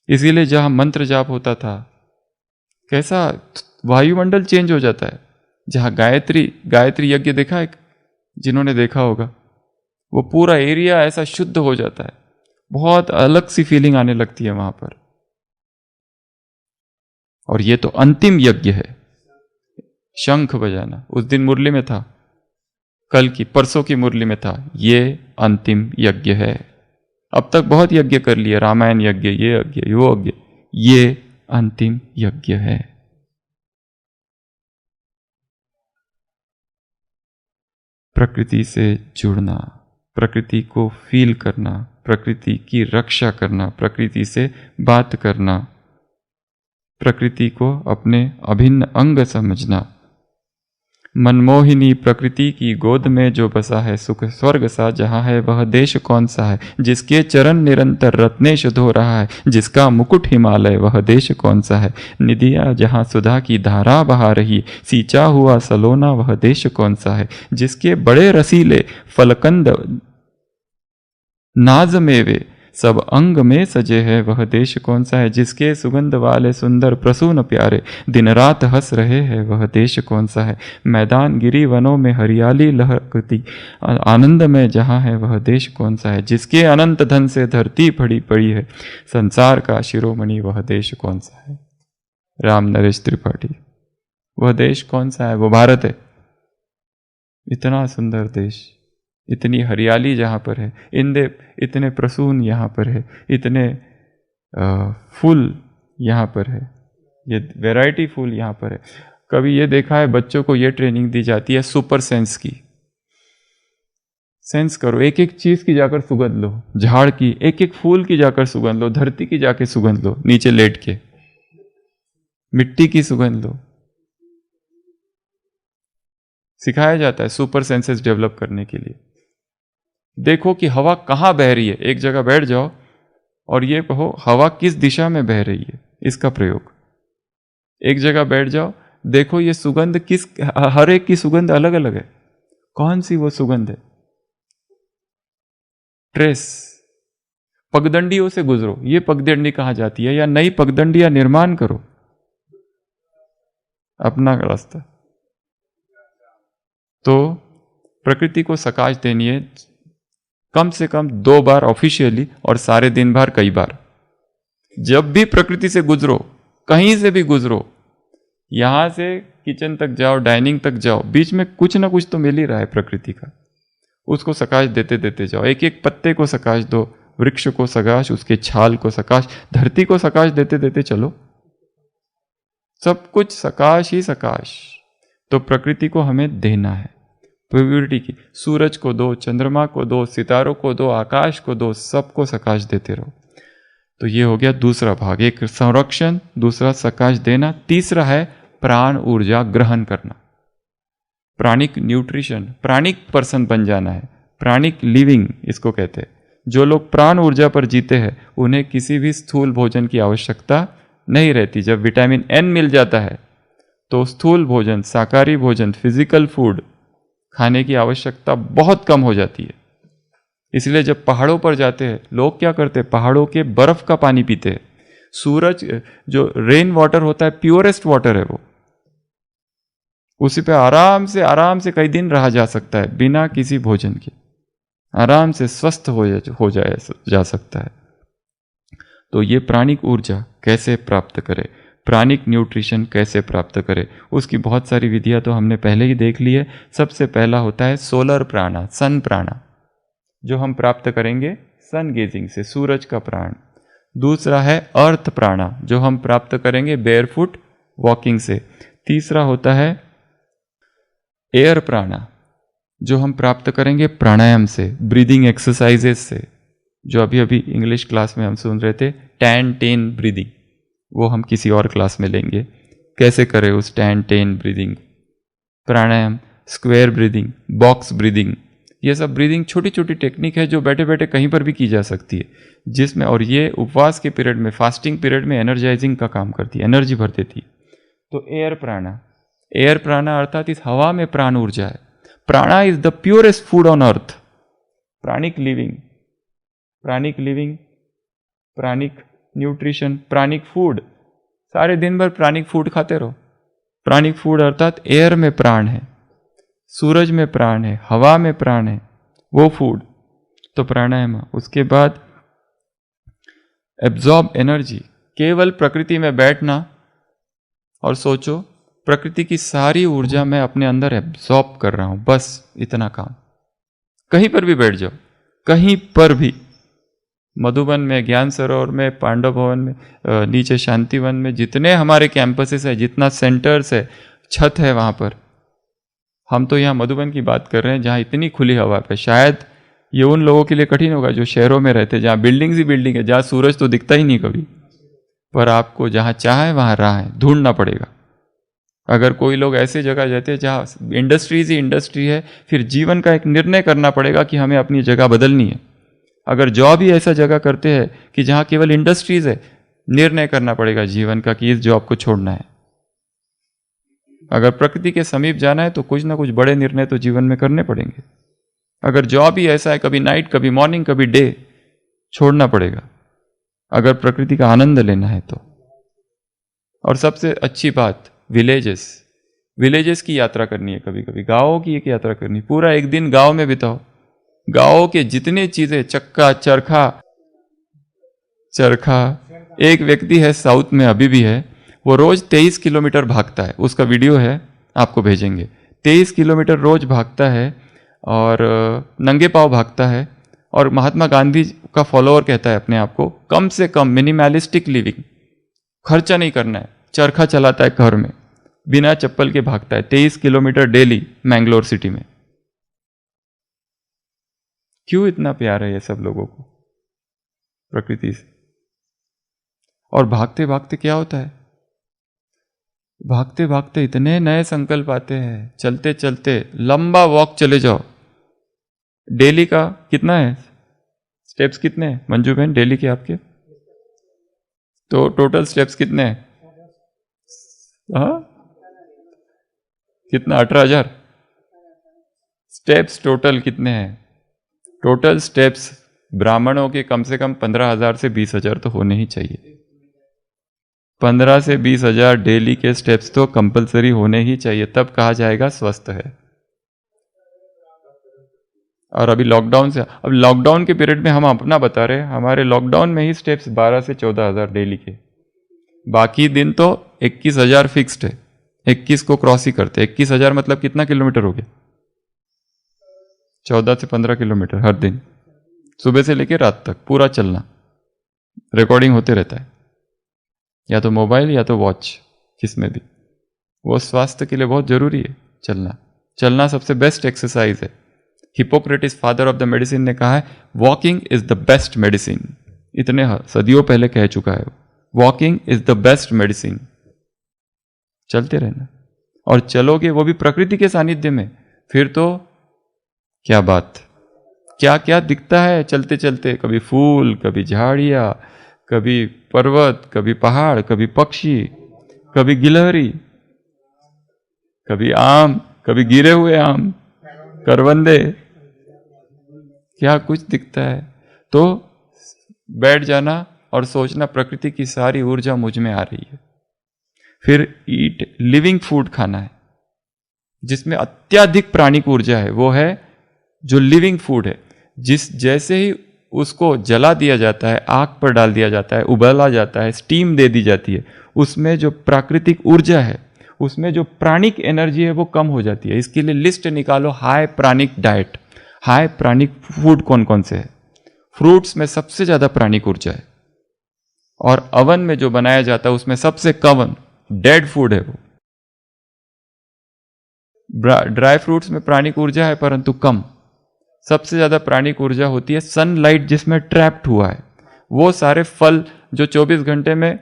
इसीलिए जहां मंत्र जाप होता था, कैसा वायुमंडल चेंज हो जाता है। जहां गायत्री यज्ञ देखा है, जिन्होंने देखा होगा, वो पूरा एरिया ऐसा शुद्ध हो जाता है, बहुत अलग सी फीलिंग आने लगती है वहां पर। और ये तो अंतिम यज्ञ है, शंख बजाना। उस दिन मुरली में था, कल की परसों की मुरली में था, ये अंतिम यज्ञ है। अब तक बहुत यज्ञ कर लिए, रामायण यज्ञ, ये यज्ञ, वो यज्ञ, ये अंतिम यज्ञ है। प्रकृति से जुड़ना, प्रकृति को फील करना, प्रकृति की रक्षा करना, प्रकृति से बात करना, प्रकृति को अपने अभिन्न अंग समझना। मनमोहिनी प्रकृति की गोद में जो बसा है, सुख स्वर्ग सा जहाँ है, वह देश कौन सा है। जिसके चरण निरंतर रत्नेश धो रहा है, जिसका मुकुट हिमालय, वह देश कौन सा है। निधिया जहाँ सुधा की धारा बहा रही, सींचा हुआ सलोना, वह देश कौन सा है। जिसके बड़े रसीले फलकंद नाज मेवे सब अंग में सजे है, वह देश कौन सा है। जिसके सुगंध वाले सुंदर प्रसून प्यारे दिन रात हंस रहे हैं, वह देश कौन सा है। मैदान गिरी वनों में हरियाली लहकती आनंद में जहाँ है, वह देश कौन सा है। जिसके अनंत धन से धरती भरी पड़ी है, संसार का शिरोमणि, वह देश कौन सा है। राम नरेश त्रिपाठी, वह देश कौन सा है। वो भारत है। इतना सुंदर देश, इतनी हरियाली जहाँ पर है, इतने प्रसून यहाँ पर है, इतने फूल यहाँ पर है, ये वैरायटी फूल यहाँ पर है। कभी ये देखा है, बच्चों को ये ट्रेनिंग दी जाती है सुपर सेंस की। सेंस करो, एक एक चीज की जाकर सुगंध लो, झाड़ की, एक एक फूल की जाकर सुगंध लो, धरती की जाके सुगंध लो, नीचे लेट के मिट्टी की सुगंध लो। सिखाया जाता है सुपर सेंसेस डेवलप करने के लिए। देखो कि हवा कहाँ बह रही है, एक जगह बैठ जाओ और ये कहो हवा किस दिशा में बह रही है, इसका प्रयोग। एक जगह बैठ जाओ, देखो ये सुगंध किस, हर एक की सुगंध अलग अलग है, कौन सी वो सुगंध है। ट्रेस, पगडंडियों से गुजरो, ये पगडंडी कहाँ जाती है, या नई पगडंडियां निर्माण करो, अपना रास्ता। तो प्रकृति को सकाश देनी है कम से कम 2 बार ऑफिशियली और सारे दिन भर कई बार। जब भी प्रकृति से गुजरो, कहीं से भी गुजरो, यहां से किचन तक जाओ, डाइनिंग तक जाओ, बीच में कुछ ना कुछ तो मिल ही रहा है प्रकृति का, उसको सकाश देते देते जाओ। एक एक पत्ते को सकाश दो, वृक्ष को सकाश, उसके छाल को सकाश, धरती को सकाश देते देते चलो, सब कुछ सकाश ही सकाश। तो प्रकृति को हमें देना है प्योरिटी की। सूरज को दो, चंद्रमा को दो, सितारों को दो, आकाश को दो, सबको सकाश देते रहो। तो ये हो गया दूसरा भाग, एक संरक्षण, दूसरा सकाश देना, तीसरा है प्राण ऊर्जा ग्रहण करना, प्राणिक न्यूट्रिशन, प्राणिक पर्सन बन जाना है, प्राणिक लिविंग इसको कहते हैं। जो लोग प्राण ऊर्जा पर जीते हैं उन्हें किसी भी स्थूल भोजन की आवश्यकता नहीं रहती। जब विटामिन एन मिल जाता है तो स्थूल भोजन, शाकाहारी भोजन, फिजिकल फूड खाने की आवश्यकता बहुत कम हो जाती है। इसलिए जब पहाड़ों पर जाते हैं लोग क्या करते हैं, पहाड़ों के बर्फ का पानी पीते हैं। सूरज जो रेन वाटर होता है प्योरेस्ट वाटर है वो, उसी पे आराम से कई दिन रहा जा सकता है बिना किसी भोजन के, आराम से स्वस्थ हो जा सकता है। तो ये प्राणिक ऊर्जा कैसे प्राप्त करें, प्राणिक न्यूट्रिशन कैसे प्राप्त करें, उसकी बहुत सारी विधियां तो हमने पहले ही देख ली है। सबसे पहला होता है सोलर प्राणा, सन प्राणा, जो हम प्राप्त करेंगे सन गेजिंग से, सूरज का प्राण। दूसरा है अर्थ प्राणा, जो हम प्राप्त करेंगे बेयरफुट वॉकिंग से। तीसरा होता है एयर प्राणा, जो हम प्राप्त करेंगे प्राणायाम से, ब्रीदिंग एक्सरसाइजेस से, जो अभी अभी इंग्लिश क्लास में हम सुन रहे थे, 10-10 ब्रीदिंग, वो हम किसी और क्लास में लेंगे, कैसे करें उस 10-10 ब्रीदिंग। प्राणायाम, स्क्वायर ब्रीदिंग, बॉक्स ब्रीदिंग, ये सब ब्रीदिंग छोटी छोटी टेक्निक है जो बैठे बैठे कहीं पर भी की जा सकती है, जिसमें, और ये उपवास के पीरियड में, फास्टिंग पीरियड में एनर्जाइजिंग का काम करती है, एनर्जी भर देती है। तो एयर प्राणा, एयर प्राणा अर्थात इस हवा में प्राण ऊर्जा है। Prana is the purest food on earth. Pranic living, pranic living, pranic nutrition, pranic food, सारे दिन भर प्राणिक फूड खाते रहो। प्राणिक फूड अर्थात एयर में प्राण है, सूरज में प्राण है, हवा में प्राण है, वो फूड। तो प्राणायाम। उसके बाद एब्जॉर्ब एनर्जी, केवल प्रकृति में बैठना और सोचो प्रकृति की सारी ऊर्जा मैं अपने अंदर एब्जॉर्ब कर रहा हूं, बस इतना काम। कहीं पर भी बैठ जाओ, कहीं पर भी, मधुबन में, ज्ञान सरोवर में, पांडव भवन में, नीचे शांतिवन में, जितने हमारे कैंपसेस है, जितना सेंटर्स है, छत है वहां पर। हम तो यहाँ मधुबन की बात कर रहे हैं जहाँ इतनी खुली हवा पे। शायद ये उन लोगों के लिए कठिन होगा जो शहरों में रहते हैं, जहाँ बिल्डिंग्स ही बिल्डिंग है, जहाँ सूरज तो दिखता ही नहीं कभी। पर आपको जहाँ चाहे वहाँ राह है, ढूंढना पड़ेगा। अगर कोई लोग ऐसी जगह जाते हैं जहाँ इंडस्ट्रीज ही इंडस्ट्री है, फिर जीवन का एक निर्णय करना पड़ेगा कि हमें अपनी जगह बदलनी है। अगर जॉब ही ऐसा जगह करते हैं कि जहाँ केवल इंडस्ट्रीज है, निर्णय करना पड़ेगा जीवन का कि इस जॉब को छोड़ना है। अगर प्रकृति के समीप जाना है तो कुछ ना कुछ बड़े निर्णय तो जीवन में करने पड़ेंगे। अगर जॉब ही ऐसा है, कभी नाइट, कभी मॉर्निंग, कभी डे, छोड़ना पड़ेगा अगर प्रकृति का आनंद लेना है तो। और सबसे अच्छी बात, विलेजेस की यात्रा करनी है, कभी कभी गाँवों की एक यात्रा करनी, पूरा एक दिन गाँव में बिताओ। गाँव के जितने चीजें, चक्का, चरखा, एक व्यक्ति है साउथ में अभी भी है, वो रोज 23 किलोमीटर भागता है, उसका वीडियो है, आपको भेजेंगे। 23 किलोमीटर रोज भागता है और नंगे पांव भागता है, और महात्मा गांधी का फॉलोअर कहता है अपने आप को, कम से कम मिनिमलिस्टिक लिविंग, खर्चा नहीं करना है। चरखा चलाता है घर में, बिना चप्पल के भागता है 23 किलोमीटर डेली मैंगलोर सिटी में। क्यों इतना प्यार है ये सब लोगों को प्रकृति से? और भागते भागते क्या होता है, भागते भागते इतने नए संकल्प आते हैं। चलते चलते लंबा वॉक चले जाओ। डेली का कितना है स्टेप्स, कितने हैं मंजू बहन डेली के आपके? तो टोटल स्टेप्स कितने हैं? हाँ कितना? 18,000 स्टेप्स टोटल कितने हैं? टोटल स्टेप्स ब्राह्मणों के कम से कम 15,000 से 20,000 तो होने ही चाहिए। 15 से 20 हजार डेली के स्टेप्स तो कंपलसरी होने ही चाहिए, तब कहा जाएगा स्वस्थ है। और अभी लॉकडाउन से, अब लॉकडाउन के पीरियड में हम अपना बता रहे हैं, हमारे लॉकडाउन में ही स्टेप्स 12 से 14 हजार डेली के, बाकी दिन तो 21 हजार फिक्स्ड है, 21 को क्रॉस ही करते। 21 हजार मतलब कितना किलोमीटर हो गया? 14 से 15 किलोमीटर हर दिन, सुबह से लेकर रात तक पूरा चलना, रिकॉर्डिंग होते रहता है, या तो मोबाइल या तो वॉच, किसमें भी। वो स्वास्थ्य के लिए बहुत जरूरी है चलना। चलना सबसे बेस्ट एक्सरसाइज है। Hippocrates father of the medicine ने कहा है walking is the best medicine. इतने सदियों पहले कह चुका है, walking is the best medicine. चलते रहना, और चलोगे वो भी प्रकृति के सानिध्य में, फिर तो क्या बात, क्या क्या दिखता है चलते चलते। कभी फूल, कभी झाड़ियां, कभी पर्वत, कभी पहाड़, कभी पक्षी, कभी गिलहरी, कभी आम, कभी गिरे हुए आम, करवंदे, क्या कुछ दिखता है। तो बैठ जाना और सोचना प्रकृति की सारी ऊर्जा मुझ में आ रही है। फिर ईट लिविंग फूड खाना है जिसमें अत्यधिक प्राणिक ऊर्जा है, वो है जो लिविंग फूड है। जैसे ही उसको जला दिया जाता है, आग पर डाल दिया जाता है, उबाला जाता है, स्टीम दे दी जाती है, उसमें जो प्राकृतिक ऊर्जा है, उसमें जो प्राणिक एनर्जी है वो कम हो जाती है। इसके लिए लिस्ट निकालो, हाई प्राणिक डाइट। हाई प्राणिक फूड कौन कौन से है? फ्रूट्स में सबसे ज्यादा प्राणिक ऊर्जा है, और अवन में जो बनाया जाता है उसमें सबसे कम डेड फूड है वो। ड्राई फ्रूट्स में प्राणिक ऊर्जा है परंतु कम। सबसे ज्यादा प्राणिक ऊर्जा होती है सनलाइट जिसमें ट्रैप्ड हुआ है। वो सारे फल जो 24 घंटे में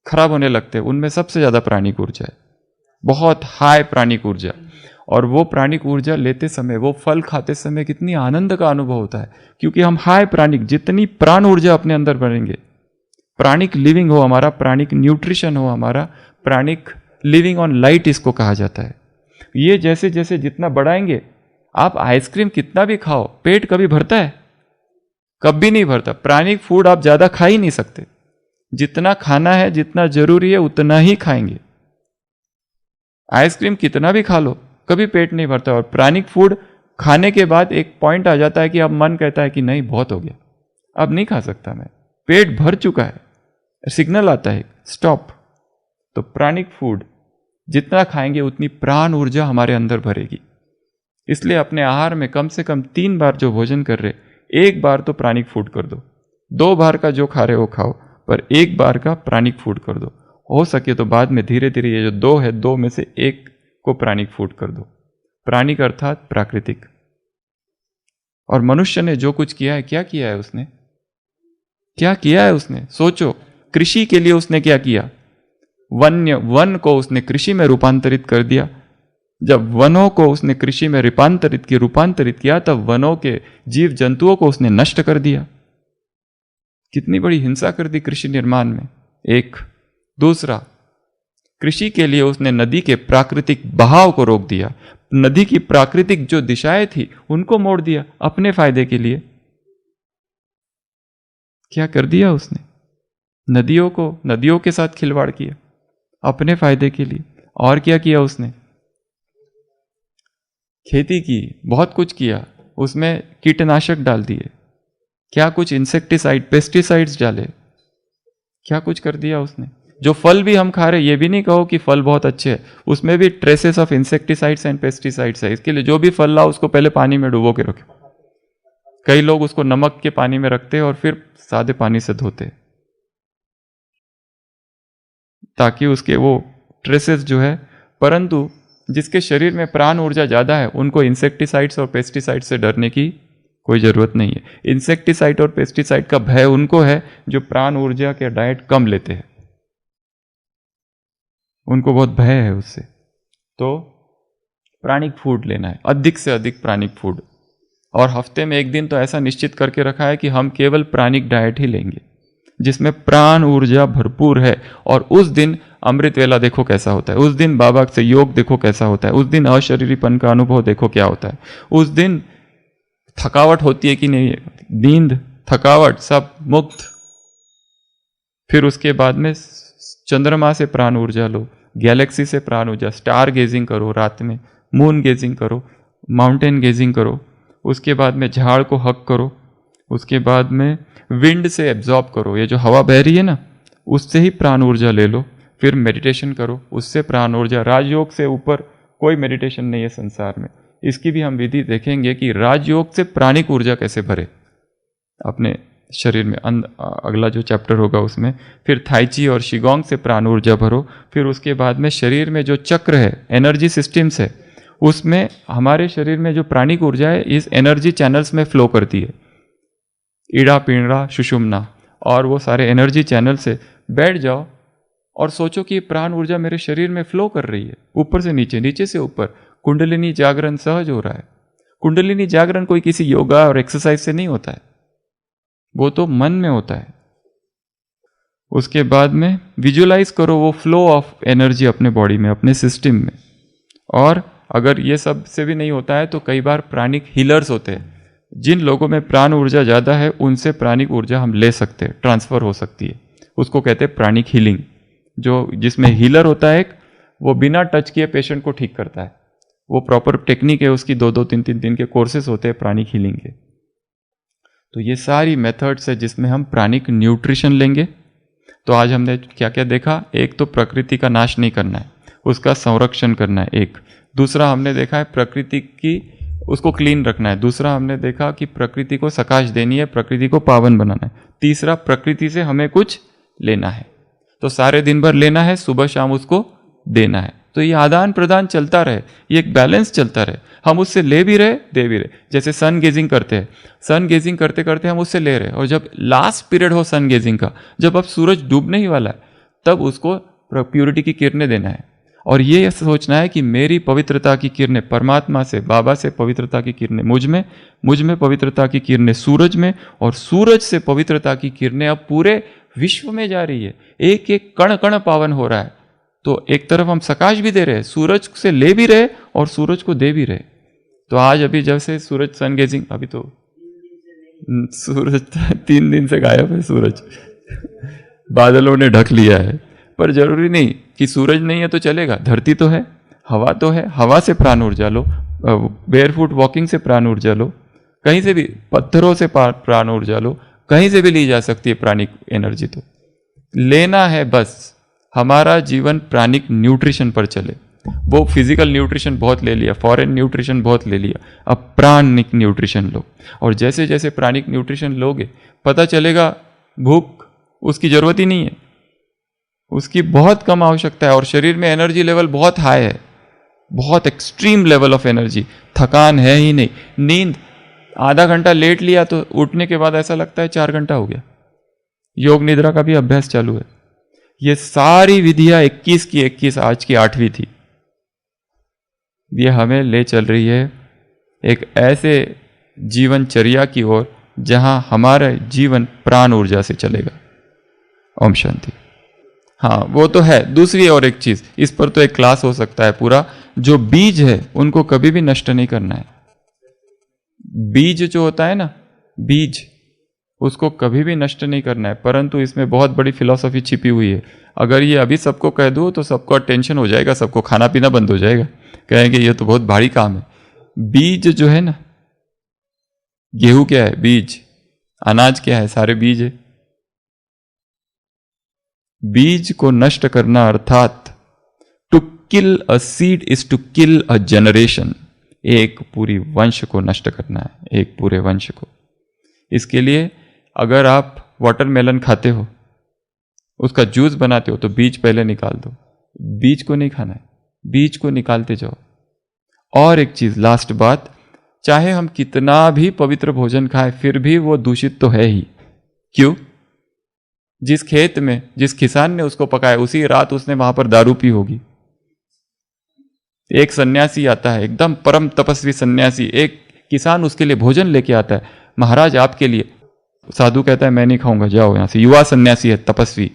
खराब होने लगते हैं, उनमें सबसे ज्यादा प्राणिक ऊर्जा है, बहुत हाई प्राणिक ऊर्जा। और वो प्राणिक ऊर्जा लेते समय, वो फल खाते समय कितनी आनंद का अनुभव होता है, क्योंकि हम हाई प्राणिक, जितनी प्राण ऊर्जा अपने अंदर भरेंगे, प्राणिक लिविंग हो हमारा, प्राणिक न्यूट्रिशन हो हमारा, प्राणिक लिविंग ऑन लाइट इसको कहा जाता है। ये जैसे जैसे जितना बढ़ाएंगे, आप आइसक्रीम कितना भी खाओ, पेट कभी भरता है? कभी नहीं भरता। प्राणिक फूड आप ज्यादा खा ही नहीं सकते। जितना खाना है, जितना जरूरी है, उतना ही खाएंगे। आइसक्रीम कितना भी खा लो, कभी पेट नहीं भरता। और प्राणिक फूड खाने के बाद एक पॉइंट आ जाता है कि अब मन कहता है कि नहीं, बहुत हो गया, अब नहीं खा सकता मैं, पेट भर चुका है, सिग्नल आता है स्टॉप। तो प्राणिक फूड जितना खाएंगे उतनी प्राण ऊर्जा हमारे अंदर भरेगी। इसलिए अपने आहार में कम से कम 3 बार जो भोजन कर रहे, 1 बार तो प्राणिक फूड कर दो। 2 बार का जो खा रहे हो खाओ, पर 1 बार का प्राणिक फूड कर दो। हो सके तो बाद में धीरे धीरे ये जो 2 है, 2 में से 1 को प्राणिक फूड कर दो। प्राणिक अर्थात प्राकृतिक। और मनुष्य ने जो कुछ किया है, क्या किया है उसने? क्या किया है उसने? सोचो, कृषि के लिए उसने क्या किया? वन को उसने कृषि में रूपांतरित कर दिया। जब वनों को उसने कृषि में रूपांतरित किया, तब वनों के जीव जंतुओं को उसने नष्ट कर दिया। कितनी बड़ी हिंसा कर दी कृषि निर्माण में। एक दूसरा, कृषि के लिए उसने नदी के प्राकृतिक बहाव को रोक दिया। नदी की प्राकृतिक जो दिशाएं थी उनको मोड़ दिया अपने फायदे के लिए। क्या कर दिया उसने? नदियों के साथ खिलवाड़ किया अपने फायदे के लिए। और क्या किया उसने? खेती की, बहुत कुछ किया, उसमें कीटनाशक डाल दिए, क्या कुछ इंसेक्टिसाइड, पेस्टिसाइड्स डाले, क्या कुछ कर दिया उसने। जो फल भी हम खा रहे, ये भी नहीं कहो कि फल बहुत अच्छे हैं, उसमें भी traces of insecticides and pesticides है। इसके लिए जो भी फल लाओ उसको पहले पानी में डुबो के रखो। कई लोग उसको नमक के पानी में रखते और फिर सादे पानी से धोते, ताकि उसके वो ट्रेसेस जो है। परंतु जिसके शरीर में प्राण ऊर्जा ज्यादा है, उनको इंसेक्टिसाइड्स और पेस्टिसाइड से डरने की कोई जरूरत नहीं है। इंसेक्टिसाइड और पेस्टिसाइड का भय उनको है जो प्राण ऊर्जा के डाइट कम लेते हैं, उनको बहुत भय है उससे। तो प्राणिक फूड लेना है, अधिक से अधिक प्राणिक फूड। और हफ्ते में 1 दिन तो ऐसा निश्चित करके रखा है कि हम केवल प्राणिक डाइट ही लेंगे, जिसमें प्राण ऊर्जा भरपूर है। और उस दिन अमृत वेला देखो कैसा होता है, उस दिन बाबा से योग देखो कैसा होता है, उस दिन अशरीरीपन का अनुभव देखो क्या होता है, उस दिन थकावट होती है कि नहीं, नींद, थकावट सब मुक्त। फिर उसके बाद में चंद्रमा से प्राण ऊर्जा लो, गैलेक्सी से प्राण ऊर्जा, स्टार गेजिंग करो रात में, मून गेजिंग करो, माउंटेन गेजिंग करो, उसके बाद में झाड़ को हक करो, उसके बाद में विंड से एब्जॉर्ब करो, ये जो हवा बह रही है ना उससे ही प्राण ऊर्जा ले लो, फिर मेडिटेशन करो, उससे प्राण ऊर्जा। राजयोग से ऊपर कोई मेडिटेशन नहीं है संसार में। इसकी भी हम विधि देखेंगे कि राजयोग से प्राणिक ऊर्जा कैसे भरे अपने शरीर में, अगला जो चैप्टर होगा उसमें। फिर थाईची और शिगोंग से प्राण ऊर्जा भरो, फिर उसके बाद में शरीर में जो चक्र है, एनर्जी सिस्टम्स है, उसमें हमारे शरीर में जो प्राणिक ऊर्जा है इस एनर्जी चैनल्स में फ्लो करती है, ईड़ा पिंडा सुषुम्ना, और वो सारे एनर्जी चैनल से बैठ जाओ और सोचो कि प्राण ऊर्जा मेरे शरीर में फ्लो कर रही है, ऊपर से नीचे, नीचे से ऊपर। कुंडलिनी जागरण सहज हो रहा है। कुंडलिनी जागरण कोई किसी योगा और एक्सरसाइज से नहीं होता है, वो तो मन में होता है। उसके बाद में विजुअलाइज करो वो फ्लो ऑफ एनर्जी अपने बॉडी में, अपने सिस्टम में। और अगर ये सब से भी नहीं होता है तो कई बार प्राणिक हीलर्स होते हैं, जिन लोगों में प्राण ऊर्जा ज़्यादा है उनसे प्राणिक ऊर्जा हम ले सकते हैं, ट्रांसफ़र हो सकती है, उसको कहते हैं प्राणिक हीलिंग। जो जिसमें हीलर होता है एक, वो बिना टच किए पेशेंट को ठीक करता है, वो प्रॉपर टेक्निक है उसकी, 2-2 3-3 दिन के कोर्सेज होते हैं प्राणिक हीलिंग के। तो ये सारी मेथड्स है जिसमें हम प्राणिक न्यूट्रिशन लेंगे। तो आज हमने क्या क्या देखा, एक तो प्रकृति का नाश नहीं करना है, उसका संरक्षण करना है एक। दूसरा हमने देखा है प्रकृति की, उसको क्लीन रखना है। दूसरा हमने देखा कि प्रकृति को सकाश देनी है, प्रकृति को पावन बनाना है। तीसरा प्रकृति से हमें कुछ लेना है, तो सारे दिन भर लेना है, सुबह शाम उसको देना है। तो ये आदान प्रदान चलता रहे, ये एक बैलेंस चलता रहे, हम उससे ले भी रहे दे भी रहे। जैसे सन गेजिंग करते हैं, सन गेजिंग करते करते हम उससे ले रहे, और जब लास्ट पीरियड हो सन गेजिंग का, जब अब सूरज डूबने ही वाला है, तब उसको प्योरिटी की किरणें देना है। और ये सोचना है कि मेरी पवित्रता की किरणें परमात्मा से, बाबा से पवित्रता की किरणें मुझ में पवित्रता की किरणें सूरज में, और सूरज से पवित्रता की किरणें अब पूरे विश्व में जा रही है। एक एक कण कण पावन हो रहा है। तो एक तरफ हम सकाश भी दे रहे हैं, सूरज से ले भी रहे और सूरज को दे भी रहे। तो आज अभी जब से सूरज सन गेजिंग, अभी तो सूरज 3 दिन से गायब है, सूरज बादलों ने ढक लिया है। पर जरूरी नहीं कि सूरज नहीं है तो चलेगा, धरती तो है, हवा तो है, हवा से प्राण ऊर्जा लो, बेयरफुट वॉकिंग से प्राण ऊर्जा लो, कहीं से भी, पत्थरों से प्राण ऊर्जा लो, कहीं से भी ली जा सकती है प्राणिक एनर्जी। तो लेना है बस, हमारा जीवन प्राणिक न्यूट्रिशन पर चले। वो फिजिकल न्यूट्रिशन बहुत ले लिया, फॉरेन न्यूट्रिशन बहुत ले लिया, अब प्राणिक न्यूट्रिशन लो। और जैसे जैसे प्राणिक न्यूट्रिशन लोगे पता चलेगा भूख उसकी जरूरत ही नहीं है, उसकी बहुत कम आवश्यकता है, और शरीर में एनर्जी लेवल बहुत हाई है, बहुत एक्सट्रीम लेवल ऑफ एनर्जी, थकान है ही नहीं। नींद आधा घंटा लेट लिया तो उठने के बाद ऐसा लगता है 4 घंटा हो गया। योग निद्रा का भी अभ्यास चालू है। ये सारी विधियां 21 की 21 आज की 8वीं थी। ये हमें ले चल रही है एक ऐसे जीवनचर्या की ओर जहां हमारा जीवन प्राण ऊर्जा से चलेगा। ओम शांति। हाँ वो तो है। दूसरी और एक चीज, इस पर तो एक क्लास हो सकता है पूरा। जो बीज है उनको कभी भी नष्ट नहीं करना है। बीज जो होता है ना, बीज, उसको कभी भी नष्ट नहीं करना है। परंतु इसमें बहुत बड़ी फिलॉसफी छिपी हुई है। अगर ये अभी सबको कह दूं तो सबको टेंशन हो जाएगा, सबको खाना पीना बंद हो जाएगा, कहेंगे ये तो बहुत भारी काम है। बीज जो है ना, गेहूं क्या है? बीज। अनाज क्या है? सारे बीज है। बीज को नष्ट करना अर्थात to kill a seed is to kill a generation. एक पूरी वंश को नष्ट करना है, एक पूरे वंश को। इसके लिए अगर आप वाटरमेलन खाते हो, उसका जूस बनाते हो, तो बीज पहले निकाल दो। बीज को नहीं खाना है, बीज को निकालते जाओ। और एक चीज, लास्ट बात, चाहे हम कितना भी पवित्र भोजन खाएं फिर भी वो दूषित तो है ही। क्यों? जिस खेत में जिस किसान ने उसको पकाया उसी रात उसने वहां पर दारू पी होगी। एक सन्यासी आता है, एकदम परम तपस्वी सन्यासी, एक किसान उसके लिए भोजन लेके आता है, महाराज आपके लिए। साधु कहता है मैं नहीं खाऊंगा, जाओ यहां से। युवा सन्यासी है, तपस्वी,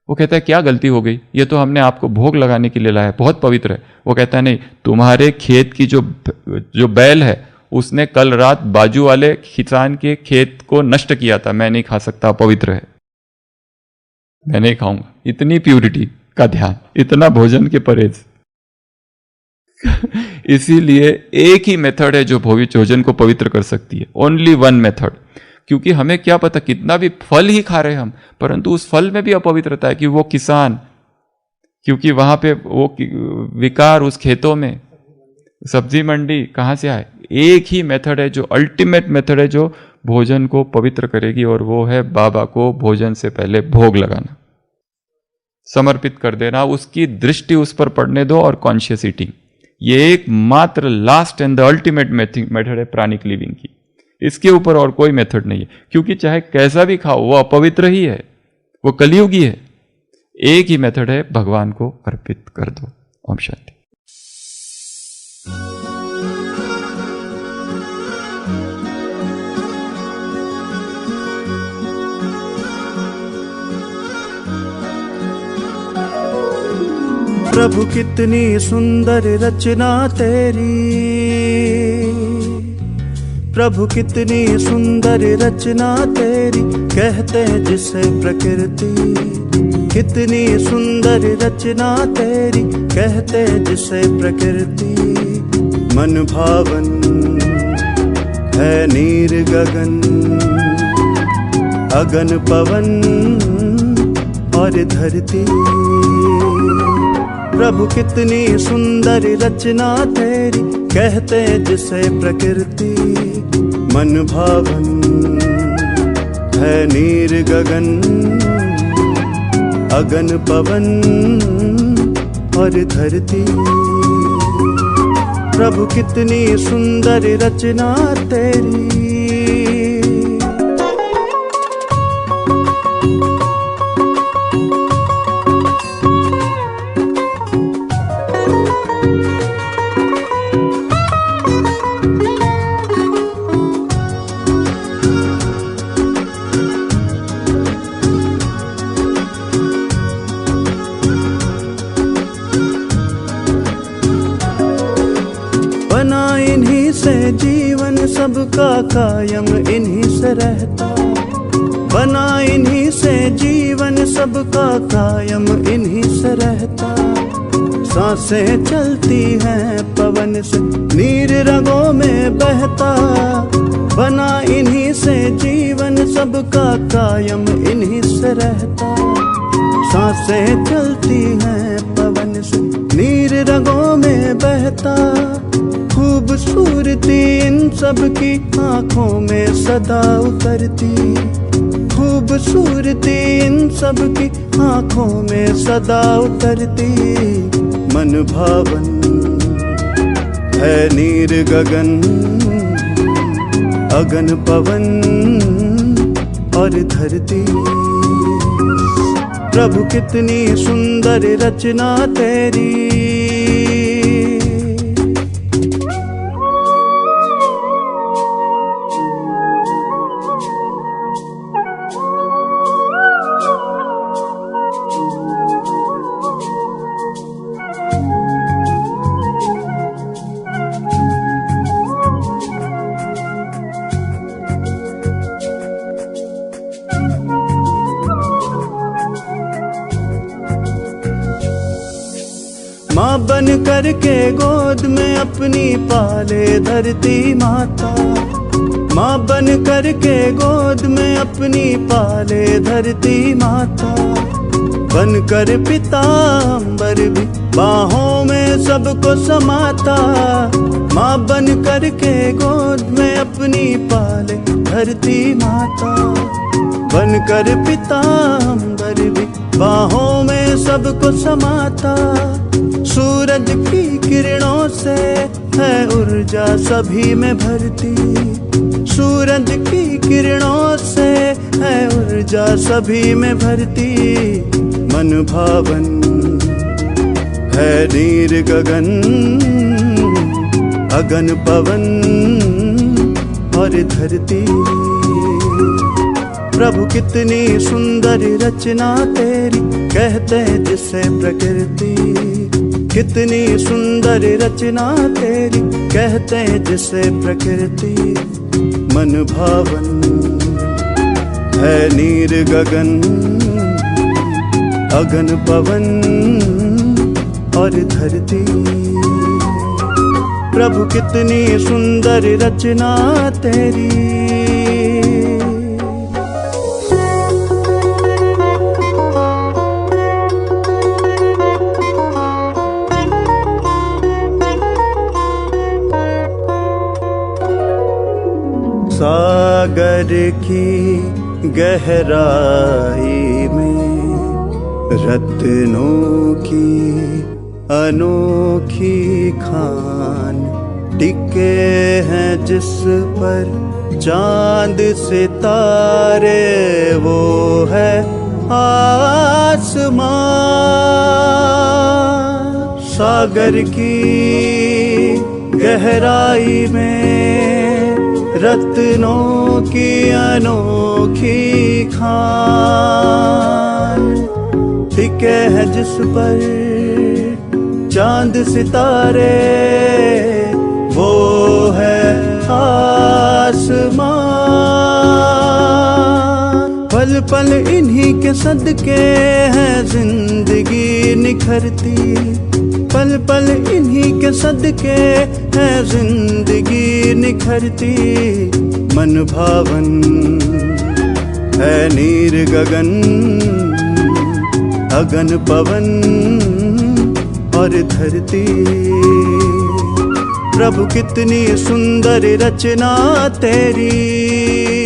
वो कहता है क्या गलती हो गई, ये तो हमने आपको भोग लगाने के लिए लाया, बहुत पवित्र है। वो कहता है नहीं, तुम्हारे खेत की जो बैल है उसने कल रात बाजू वाले किसान के खेत को नष्ट किया था, मैं नहीं खा सकता, पवित्र है। मैं नहीं खाऊंगा। इतनी प्यूरिटी का ध्यान, इतना भोजन के परहेज। इसीलिए एक ही मेथड है जो भोजन को पवित्र कर सकती है, ओनली वन मेथड। क्योंकि हमें क्या पता, कितना भी फल ही खा रहे हैं हम, परंतु उस फल में भी अपवित्रता है कि वो किसान, क्योंकि वहां पे वो विकार उस खेतों में, सब्जी मंडी कहां से आए। एक ही मेथड है जो अल्टीमेट मेथड है जो भोजन को पवित्र करेगी, और वो है बाबा को भोजन से पहले भोग लगाना, समर्पित कर देना, उसकी दृष्टि उस पर पड़ने दो, और कॉन्शियस ईटिंग। ये एक मात्र last and the ultimate method है प्राणिक लिविंग की। इसके ऊपर और कोई मेथड नहीं है, क्योंकि चाहे कैसा भी खाओ वो अपवित्र ही है, वो कलियुगी है। एक ही मेथड है, भगवान को अर्पित कर दो। ओम शांति। प्रभु कितनी सुंदर रचना तेरी, प्रभु कितनी सुंदर रचना तेरी, कहते हैं जिसे प्रकृति। कितनी सुंदर रचना तेरी, कहते हैं जिसे प्रकृति। मन भावन है नीर गगन, अगन पवन और धरती। प्रभु कितनी सुंदर रचना तेरी, कहते जिसे प्रकृति। मन भावन है नीर गगन, अगन पवन और धरती। प्रभु कितनी सुंदर रचना तेरी। जीवन सबका कायम इन्हीं से रहता, बना इन्हीं से जीवन सबका कायम इन्हीं से रहता। सांसें चलती हैं पवन से, नीर रगों में बहता। बना इन्हीं से जीवन सबका कायम इन्हीं से रहता। सांसें चलती हैं पवन से, नीर रगों में बहता। खूबसूरती इन सब की आँखों में सदा उतरती। खूबसूरती इन सब की आँखों में सदा उतरती। मन भावन है नीर गगन, अगन पवन और धरती। प्रभु कितनी सुंदर रचना तेरी। माँ बन करके गोद में अपनी पाले धरती माता। माँ बन करके गोद में अपनी पाले धरती माता। बन कर पिता अम्बर भी बाहों में सबको समाता। माँ बन करके गोद में अपनी पाले धरती माता। बन कर पिता अम्बर भी बाहों में सबको समाता। सूरज की किरणों से है ऊर्जा सभी में भरती। सूरज की किरणों से है ऊर्जा सभी में भरती। मन भावन है नीर गगन, अगन पवन और धरती। प्रभु कितनी सुंदर रचना तेरी, कहते जिसे प्रकृति। कितनी सुंदर रचना तेरी, कहते जिसे प्रकृति। मन भावन है नीर गगन, अगन पवन और धरती। प्रभु कितनी सुंदर रचना तेरी। सागर की गहराई में रत्नों की अनोखी खान टिके हैं जिस पर चांद सितारे, वो है आसमान। सागर की गहराई में रत्नों की अनोखी खान टिके हैं जिस पर चांद सितारे, वो है आसमान। पल पल इन्हीं के सदके है जिंदगी निखरती, पल पल इन्हीं के सदके है जिंदगी निखरती। मन भावन है नीर गगन, अगन पवन और धरती। प्रभु कितनी सुंदर रचना तेरी।